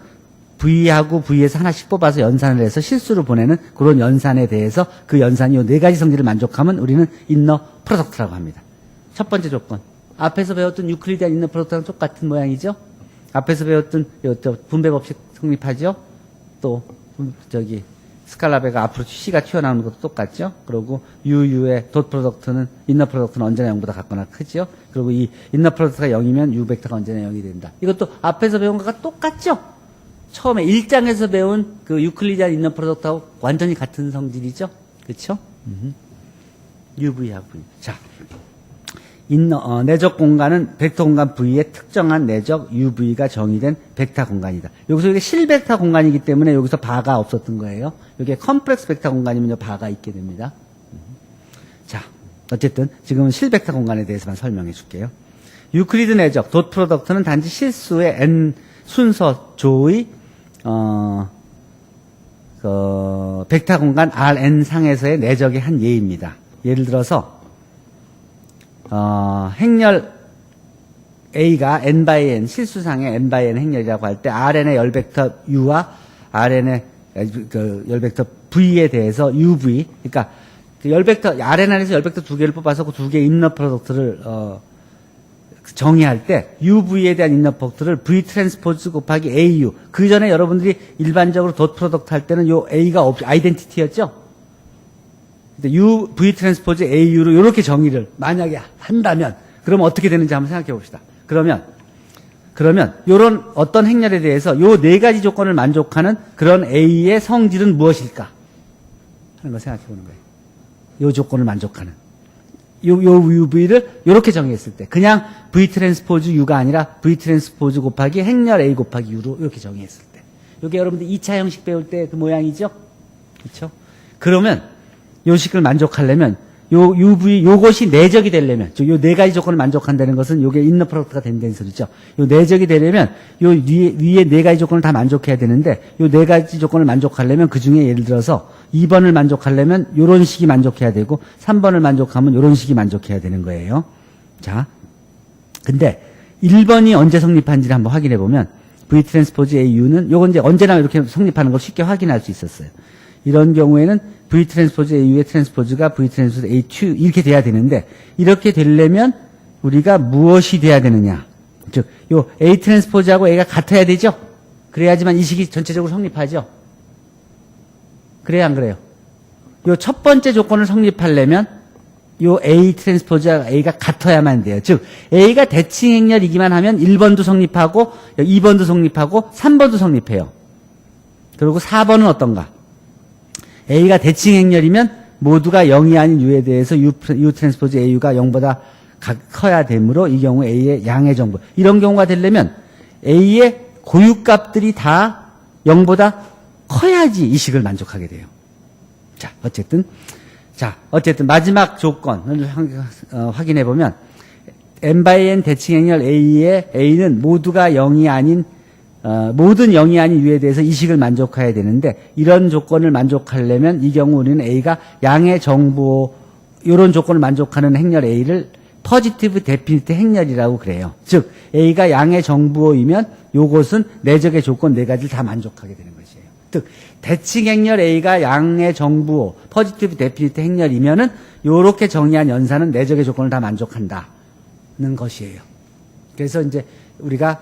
V하고 V에서 하나씩 뽑아서 연산을 해서 실수로 보내는 그런 연산에 대해서 그 연산이 요 네 가지 성질을 만족하면 우리는 인너 프로덕트라고 합니다. 첫 번째 조건. 앞에서 배웠던 유클리디안 인너 프로덕트랑 똑같은 모양이죠? 앞에서 배웠던 분배 법칙 성립하죠? 또, 스칼라베가 앞으로 C가 튀어나오는 것도 똑같죠? 그리고 UU의 돗 프로덕트는, 인너 프로덕트는 언제나 0보다 같거나 크죠? 그리고 이 인너 프로덕트가 0이면 U 벡터가 언제나 0이 된다. 이것도 앞에서 배운 것과 똑같죠? 처음에 1장에서 배운 그 유클리디안 인너 프로덕트하고 완전히 같은 성질이죠? 그쵸? UV하고 V. 자. 내적 공간은 벡터 공간 V의 특정한 내적 UV가 정의된 벡터 공간이다. 여기서 이게 실벡터 공간이기 때문에 여기서 바가 없었던 거예요. 이게 컴플렉스 벡터 공간이면 바가 있게 됩니다. 자, 어쨌든 지금은 실벡터 공간에 대해서만 설명해 줄게요. 유클리드 내적 돗 프로덕트는 단지 실수의 n 순서 조의 벡터 공간 Rn 상에서의 내적의 한 예입니다. 예를 들어서 행렬 A가 n by n, 실수상의 n by n 행렬이라고 할 때 Rn의 열벡터 U와 Rn의 열벡터 V에 대해서 UV, 그러니까 그 열벡터, Rn 안에서 열벡터 두 개를 뽑아서 그 두 개의 인너 프로덕트를 정의할 때 UV에 대한 인너 프로덕트를 V 트랜스포즈 곱하기 AU. 그 전에 여러분들이 일반적으로 덧 프로덕트 할 때는 요 A가 아이덴티티였죠? U, V 트랜스포즈 AU로 이렇게 정의를 만약에 한다면, 그러면 어떻게 되는지 한번 생각해 봅시다. 그러면, 요런 어떤 행렬에 대해서 요 네 가지 조건을 만족하는 그런 A의 성질은 무엇일까? 하는 걸 생각해 보는 거예요. 요 조건을 만족하는. 요 UV를 요렇게 정의했을 때. 그냥 V 트랜스포즈 U가 아니라 V 트랜스포즈 곱하기 행렬 A 곱하기 U로 이렇게 정의했을 때. 요게 여러분들 2차 형식 배울 때 그 모양이죠? 그쵸? 그러면, 요 식을 만족하려면, 요 UV, 요것이 내적이 되려면, 요 네 가지 조건을 만족한다는 것은 요게 인너 프로덕트가 된다는 소리죠. 요 내적이 되려면, 요 위에 네 가지 조건을 다 만족해야 되는데, 요 네 가지 조건을 만족하려면 그 중에 예를 들어서 2번을 만족하려면 요런 식이 만족해야 되고, 3번을 만족하면 요런 식이 만족해야 되는 거예요. 자. 근데 1번이 언제 성립한지를 한번 확인해 보면, V 트랜스포즈 AU는 요건 이제 언제나 이렇게 성립하는 걸 쉽게 확인할 수 있었어요. 이런 경우에는 V 트랜스포즈 A의 트랜스포즈가 V 트랜스포즈 A2 이렇게 돼야 되는데 이렇게 되려면 우리가 무엇이 돼야 되느냐? 즉, 요 A 트랜스포즈하고 A가 같아야 되죠? 그래야지만 이 식이 전체적으로 성립하죠? 그래야 안 그래요? 요 첫 번째 조건을 성립하려면 요 A 트랜스포즈와 A가 같아야만 돼요. 즉, A가 대칭 행렬이기만 하면 1번도 성립하고 2번도 성립하고 3번도 성립해요. 그리고 4번은 어떤가? A가 대칭 행렬이면 모두가 0이 아닌 U에 대해서 U 트랜스포즈 AU가 0보다 커야 되므로 이 경우 A의 양의 정보. 이런 경우가 되려면 A의 고유값들이 다 0보다 커야지 이 식을 만족하게 돼요. 자, 어쨌든 마지막 조건을 확인해 보면 n by n 대칭 행렬 A의 A는 모두가 0이 아닌 모든 0이 아닌 U에 대해서 이 식을 만족해야 되는데 이런 조건을 만족하려면 이 경우 우리는 A가 양의 정보 이런 조건을 만족하는 행렬 A를 퍼지티브 데피니트 행렬이라고 그래요. 즉 A가 양의 정부어이면 요것은 내적의 조건 네 가지를 다 만족하게 되는 것이에요. 즉 대칭 행렬 A가 양의 정부어 퍼지티브 데피니트 행렬이면은 요렇게 정의한 연산은 내적의 조건을 다 만족한다는 것이에요. 그래서 이제 우리가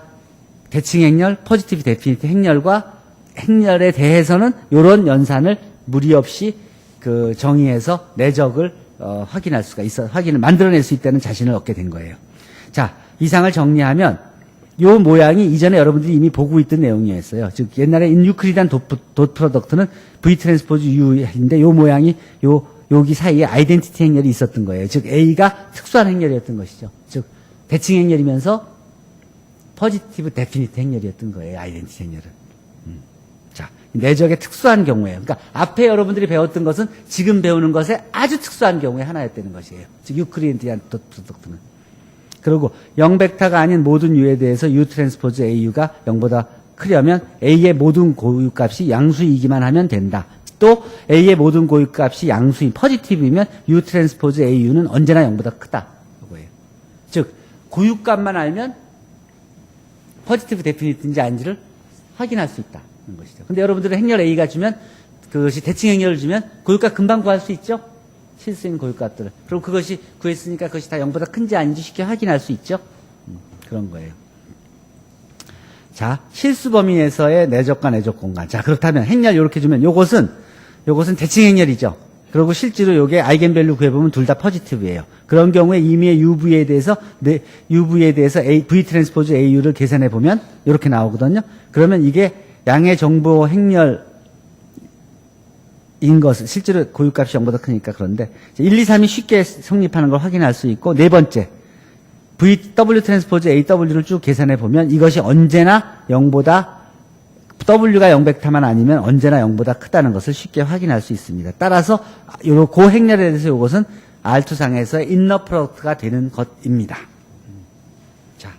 대칭 행렬, 포지티브 데피니트 행렬과 행렬에 대해서는 이런 연산을 무리 없이 그 정의해서 내적을 확인할 수가 있어, 확인을 만들어낼 수 있다는 자신을 얻게 된 거예요. 자, 이상을 정리하면 요 모양이 이전에 여러분들이 이미 보고 있던 내용이었어요. 즉 옛날에 인유클리단 돗 프로덕트는 V 트랜스포즈 U인데 요 모양이 여기 사이에 아이덴티티 행렬이 있었던 거예요. 즉 A가 특수한 행렬이었던 것이죠. 즉 대칭 행렬이면서 포지티브 데피니트 행렬이었던 거예요. 아이덴티티 행렬은. 자, 내적의 특수한 경우예요. 그러니까 앞에 여러분들이 배웠던 것은 지금 배우는 것의 아주 특수한 경우의 하나였다는 것이에요. 즉 유클리디안 돗 프로덕트는. 그리고 0벡터가 아닌 모든 U에 대해서 U 트랜스포즈 AU가 0보다 크려면 A의 모든 고유값이 양수이기만 하면 된다. 또 A의 모든 고유값이 양수인 포지티브이면 U 트랜스포즈 AU는 언제나 0보다 크다. 이거예요. 즉 고유값만 알면 포지티브 데피니트인지 아닌지를 확인할 수 있다. 것이죠. 근데 여러분들은 행렬 A가 주면 그것이 대칭 행렬을 주면 고유값 금방 구할 수 있죠? 실수인 고유값들을. 그럼 그것이 구했으니까 그것이 다 0보다 큰지 아닌지 쉽게 확인할 수 있죠? 그런 거예요. 자, 실수 범위에서의 내적과 내적 공간. 자, 그렇다면 행렬 이렇게 주면 요것은 대칭 행렬이죠. 그리고 실제로 요게 아이겐밸류 구해보면 둘 다 포지티브예요. 그런 경우에 이미의 UV에 대해서 V 트랜스포즈 AU를 계산해 보면 이렇게 나오거든요. 그러면 이게 양의 정보 행렬인 것은 실제로 고유값이 0보다 크니까 그런데 1, 2, 3이 쉽게 성립하는 걸 확인할 수 있고 네 번째 W 트랜스포즈 AW를 쭉 계산해 보면 이것이 언제나 0보다 W가 0벡터만 아니면 언제나 0보다 크다는 것을 쉽게 확인할 수 있습니다. 따라서 요 고행렬에 대해서 이것은 R2상에서의 인너 프로덕트가 되는 것입니다. 자,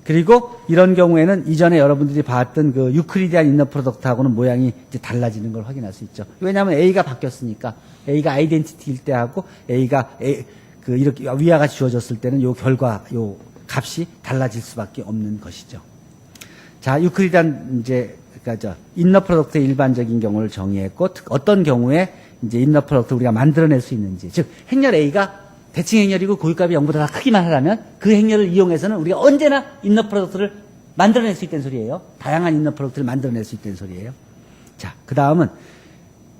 그리고 이런 경우에는 이전에 여러분들이 봤던 그 유클리디안 인너 프로덕트하고는 모양이 이제 달라지는 걸 확인할 수 있죠. 왜냐하면 A가 바뀌었으니까 A가 아이덴티티일 때하고 A가 이렇게 위와 같이 주어졌을 때는 요 결과, 요 값이 달라질 수밖에 없는 것이죠. 자, 유클리디안 그러니까 인너 프로덕트의 일반적인 경우를 정의했고 어떤 경우에 이제 인너 프로덕트 우리가 만들어낼 수 있는지, 즉 행렬 A가 대칭 행렬이고 고유값이 0보다 크기만 하라면 그 행렬을 이용해서는 우리가 언제나 인너 프로덕트를 만들어낼 수 있다는 소리예요. 다양한 인너 프로덕트를 만들어낼 수 있다는 소리예요. 자, 그 다음은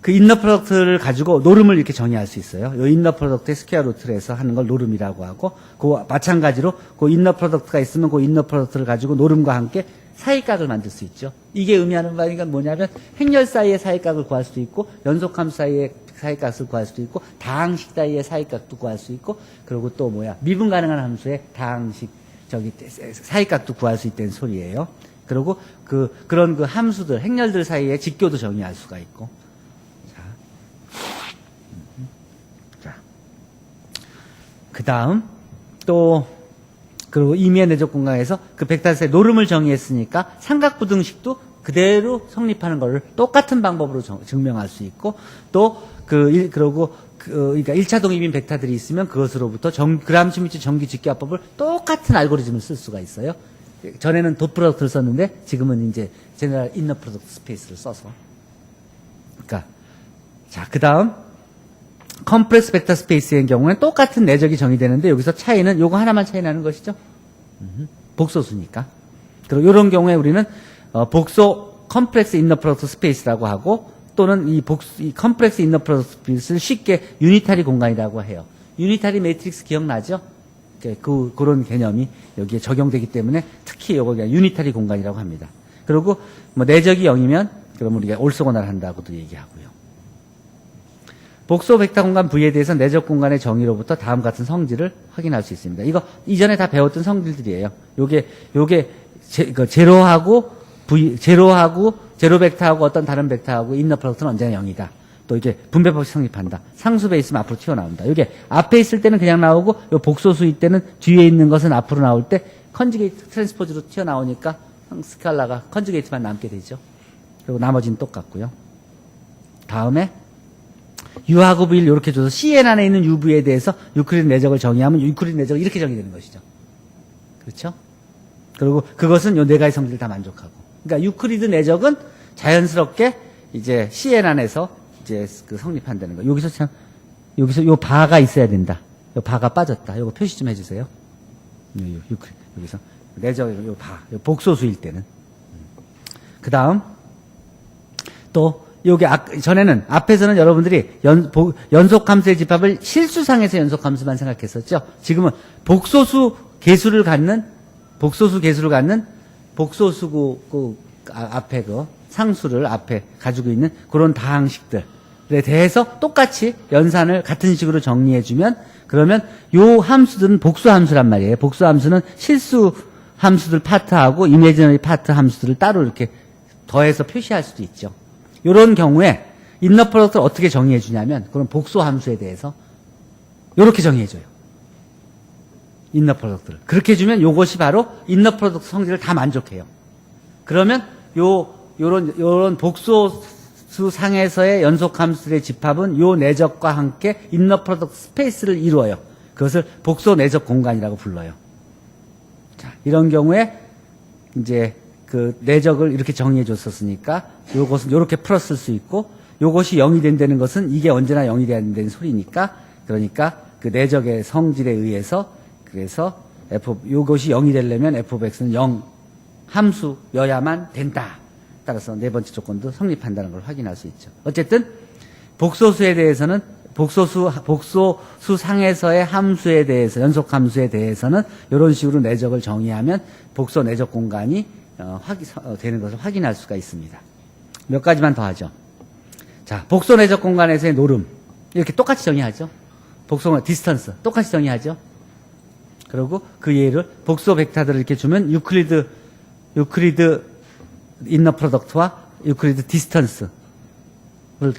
그 인너 프로덕트를 가지고 노름을 이렇게 정의할 수 있어요. 이 인너 프로덕트의 스퀘어 루트를 해서 하는 걸 노름이라고 하고, 그 마찬가지로 그 인너 프로덕트가 있으면 그 인너 프로덕트를 가지고 노름과 함께 사이각을 만들 수 있죠. 이게 의미하는 바가 뭐냐면 행렬 사이의 사이각을 구할 수도 있고 연속함 사이의 사이각을 구할 수도 있고 다항식 사이의 사이각도 구할 수 있고 그리고 또 미분 가능한 함수의 다항식 사이각도 구할 수 있다는 소리예요. 그리고 그런 그 함수들 행렬들 사이의 직교도 정의할 수가 있고. 자. 그다음 또 그리고 임의의 내적 공간에서 그 벡터스의 노름을 정의했으니까 삼각부등식도 그대로 성립하는 것을 똑같은 방법으로 증명할 수 있고 또 그러니까 1차 동입인 벡터들이 있으면 그것으로부터 그람슈미츠 정기 직교합법을 똑같은 알고리즘을 쓸 수가 있어요. 전에는 덧 프로덕트를 썼는데 지금은 이제 제너럴 인너 프로덕트 스페이스를 써서. 그러니까 자, 그다음 컴플렉스 벡터 스페이스의 경우는 똑같은 내적이 정의되는데 여기서 차이는 요거 하나만 차이 나는 것이죠. 복소수니까. 그리고 이런 경우에 우리는 복소 컴플렉스 인너 프로덕트 스페이스라고 하고 또는 이 컴플렉스 인너 프로덕트 스페이스를 쉽게 유니타리 공간이라고 해요. 유니타리 매트릭스 기억나죠? 그런 개념이 여기에 적용되기 때문에 특히 요거 유니타리 공간이라고 합니다. 그리고 내적이 0이면 그럼 우리가 올소고날 한다고도 얘기하고요. 복소 벡터 공간 V에 대해서 내적 공간의 정의로부터 다음 같은 성질을 확인할 수 있습니다. 이거 이전에 다 배웠던 성질들이에요. 요게 제로하고 제로 벡터하고 어떤 다른 벡터하고 인너 프로덕트는 언제나 0이다. 또 이게 분배법이 성립한다. 상수배 있으면 앞으로 튀어나온다. 이게 앞에 있을 때는 그냥 나오고 요 복소수일 때는 뒤에 있는 것은 앞으로 나올 때 컨주게이트 트랜스포즈로 튀어나오니까 스칼라가 컨주게이트만 남게 되죠. 그리고 나머지는 똑같고요. 다음에 U하고 V를 이렇게 줘서 CN 안에 있는 UV에 대해서 유클리드 내적을 정의하면 유클리드 내적이 이렇게 정의되는 것이죠. 그렇죠? 그리고 그것은 요 네 가지 성질을 다 만족하고. 그러니까 유클리드 내적은 자연스럽게 이제 CN 안에서 이제 성립한다는 거. 여기서 요 바가 있어야 된다. 요 바가 빠졌다. 요거 표시 좀 해주세요. 여기서 내적 요 바, 요 복소수일 때는. 그 다음 또 여기 전에는 앞에서는 여러분들이 연속함수의 집합을 실수상에서 연속함수만 생각했었죠. 지금은 복소수 개수를 갖는 복소수 앞에 상수를 앞에 가지고 있는 그런 다항식들에 대해서 똑같이 연산을 같은 식으로 정리해주면 그러면 요 함수들은 복수함수란 말이에요. 복수함수는 실수 함수들 파트하고 이미지너리 파트 함수들을 따로 이렇게 더해서 표시할 수도 있죠. 이런 경우에 인너 프로덕트를 어떻게 정의해 주냐면 그런 복수 함수에 대해서 이렇게 정의해 줘요. 인너 프로덕트를. 그렇게 해주면 이것이 바로 인너 프로덕트 성질을 다 만족해요. 그러면 요런 복소수 상에서의 연속 함수들의 집합은 요 내적과 함께 인너 프로덕트 스페이스를 이루어요. 그것을 복소 내적 공간이라고 불러요. 자, 이런 경우에 이제 그 내적을 이렇게 정의해 줬었으니까 요것은 요렇게 풀었을 수 있고 요것이 0이 된다는 것은 이게 언제나 0이 돼야 된다는 소리니까 그러니까 그 내적의 성질에 의해서 그래서 요것이 0이 되려면 f of x는 0 함수여야만 된다. 따라서 네 번째 조건도 성립한다는 걸 확인할 수 있죠. 어쨌든 복소수에 대해서는 복소수 상에서의 함수에 대해서 연속 함수에 대해서는 이런 식으로 내적을 정의하면 복소 내적 공간이 되는 것을 확인할 수가 있습니다. 몇 가지만 더 하죠. 자, 복소 내적 공간에서의 노름 이렇게 똑같이 정의하죠. 복소 디스턴스 똑같이 정의하죠. 그리고 그 예를 복소 벡터들을 이렇게 주면 유클리드 인너 프로덕트와 유클리드 디스턴스를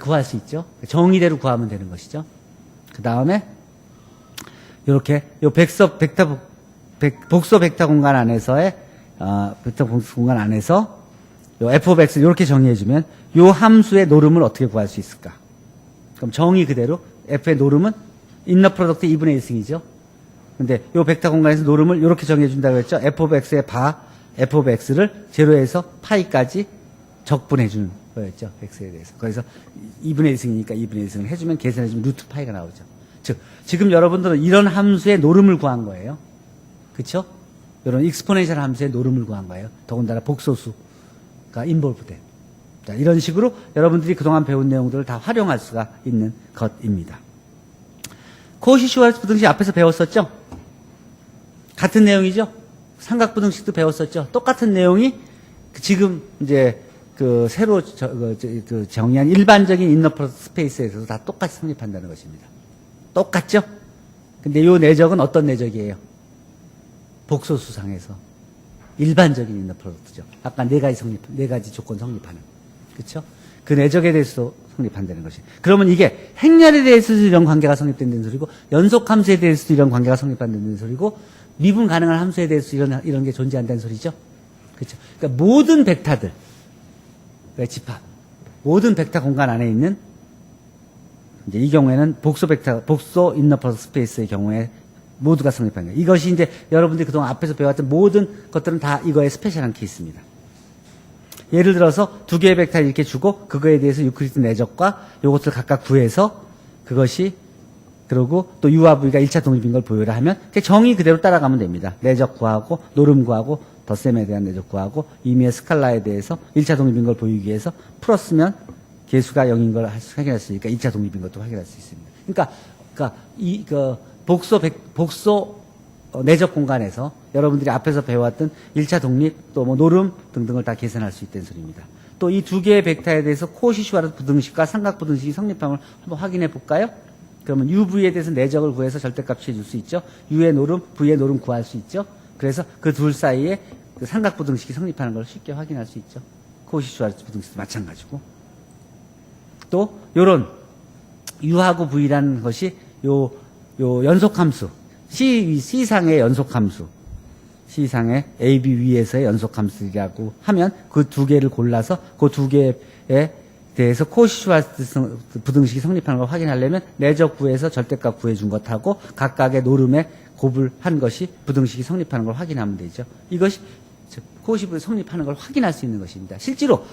구할 수 있죠. 정의대로 구하면 되는 것이죠. 그 다음에 이렇게 요 복소 벡터 공간 안에서의 벡터 복소 공간 안에서 요 f of x 이렇게 정의해주면 요 함수의 노름을 어떻게 구할 수 있을까? 그럼 정의 그대로 f의 노름은 인너 프로덕트 2분의 1승이죠. 근데 요 벡터 공간에서 노름을 이렇게 정해준다고 했죠. f of x의 f of x를 제로에서 파이까지 적분해주는 거였죠. x에 대해서. 그래서 2분의 1승이니까 2분의 1승을 해주면 계산해주면 루트 파이가 나오죠. 즉 지금 여러분들은 이런 함수의 노름을 구한 거예요. 그렇죠? 이런 익스포넨셜 함수의 노름을 구한 거예요. 더군다나 복소수가 인볼브된. 자, 이런 식으로 여러분들이 그동안 배운 내용들을 다 활용할 수가 있는 것입니다. 코시-슈왈츠 부등식 앞에서 배웠었죠? 같은 내용이죠? 삼각부등식도 배웠었죠? 똑같은 내용이 지금 이제 그 새로 정의한 일반적인 인너 프로덕트 스페이스에서도 다 똑같이 성립한다는 것입니다. 똑같죠? 근데 이 내적은 어떤 내적이에요? 복소수상에서 일반적인 인너 프로덕트죠. 아까 네 가지 조건 성립하는. 그렇죠? 그 내적에 대해서도 성립한다는 것이. 그러면 이게 행렬에 대해서도 이런 관계가 성립된다는 소리고 연속함수에 대해서도 이런 관계가 성립한다는 소리고 미분 가능한 함수에 대해서 이런 게 존재한다는 소리죠. 그렇죠? 그러니까 모든 벡터들 집합 모든 벡터 공간 안에 있는 이제 이 경우에는 복소 인너 프로덕트 스페이스의 경우에 모두가 성립하는 거예요. 이것이 이제 여러분들이 그동안 앞에서 배웠던 모든 것들은 다 이거의 스페셜한 케이스입니다. 예를 들어서 두 개의 벡터를 이렇게 주고 그거에 대해서 유클리드 내적과 요것을 각각 구해서 그것이 그리고 또 U와 V가 1차 독립인 걸 보여라 하면 정의 그대로 따라가면 됩니다. 내적 구하고 노름 구하고 덧셈에 대한 내적 구하고 임의의 스칼라에 대해서 1차 독립인 걸 보이기 위해서 풀었으면 개수가 0인 걸 확인할 수 있으니까 2차 독립인 것도 확인할 수 있습니다. 그러니까 복소 내적 공간에서 여러분들이 앞에서 배워왔던 1차 독립 또 뭐 노름 등등을 다 계산할 수 있다는 소리입니다. 또 이 두 개의 벡터에 대해서 코시-슈왈츠 부등식과 삼각부등식이 성립함을 한번 확인해 볼까요? 그러면 UV에 대해서 내적을 구해서 절대값 취해 줄 수 있죠. U의 노름, V의 노름 구할 수 있죠. 그래서 그 둘 사이에 그 삼각부등식이 성립하는 걸 쉽게 확인할 수 있죠. 코시-슈왈츠 부등식도 마찬가지고. 또 요런 U하고 V라는 것이 요 연속함수 C상의 연속함수 C상의 AB 위에서의 연속함수라고 하면 그 두 개를 골라서 그 두 개에 대해서 코시-슈왈츠 부등식이 성립하는 걸 확인하려면 내적 구해서 절대값 구해준 것하고 각각의 노름에 곱을 한 것이 부등식이 성립하는 걸 확인하면 되죠. 이것이 코시 성립하는 걸 확인할 수 있는 것입니다. 실제로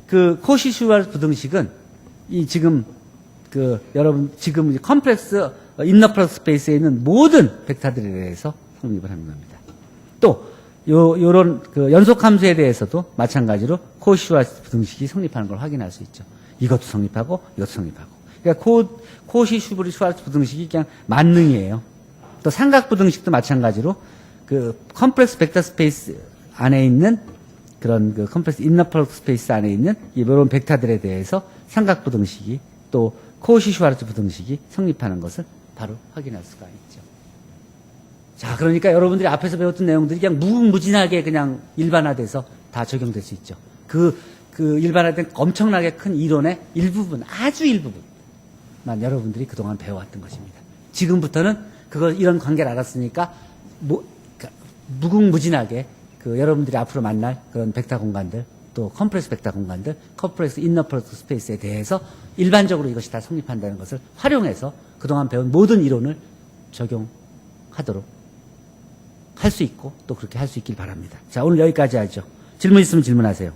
그 코시-슈왈츠 부등식은 지금 여러분 지금 컴플렉스 인너 프로덕트 스페이스에 있는 모든 벡터들에 대해서 성립을 하는 겁니다. 또 요런 그 연속함수에 대해서도 마찬가지로 코시-슈왈츠 부등식이 성립하는 걸 확인할 수 있죠. 이것도 성립하고 이것도 성립하고. 그러니까 코시-슈왈츠 부등식이 그냥 만능이에요. 또 삼각 부등식도 마찬가지로 그 컴플렉스 벡터 스페이스 안에 있는 그런 그 컴플렉스 인너 프로덕트 스페이스 안에 있는 이런 벡터들에 대해서 삼각 부등식이 또 코시-슈왈츠 부등식이 성립하는 것을 바로 확인할 수가 있죠. 자, 그러니까 여러분들이 앞에서 배웠던 내용들이 그냥 무궁무진하게 그냥 일반화돼서 다 적용될 수 있죠. 그 일반화된 엄청나게 큰 이론의 일부분, 아주 일부분만 여러분들이 그동안 배워왔던 것입니다. 지금부터는 이런 관계를 알았으니까 무궁무진하게 여러분들이 앞으로 만날 그런 벡터 공간들, 또 컴플렉스 벡터 공간들, 컴플렉스 인너 프로덕트 스페이스에 대해서 일반적으로 이것이 다 성립한다는 것을 활용해서 그동안 배운 모든 이론을 적용하도록 할 수 있고 또 그렇게 할 수 있길 바랍니다. 자, 오늘 여기까지 하죠. 질문 있으면 질문하세요.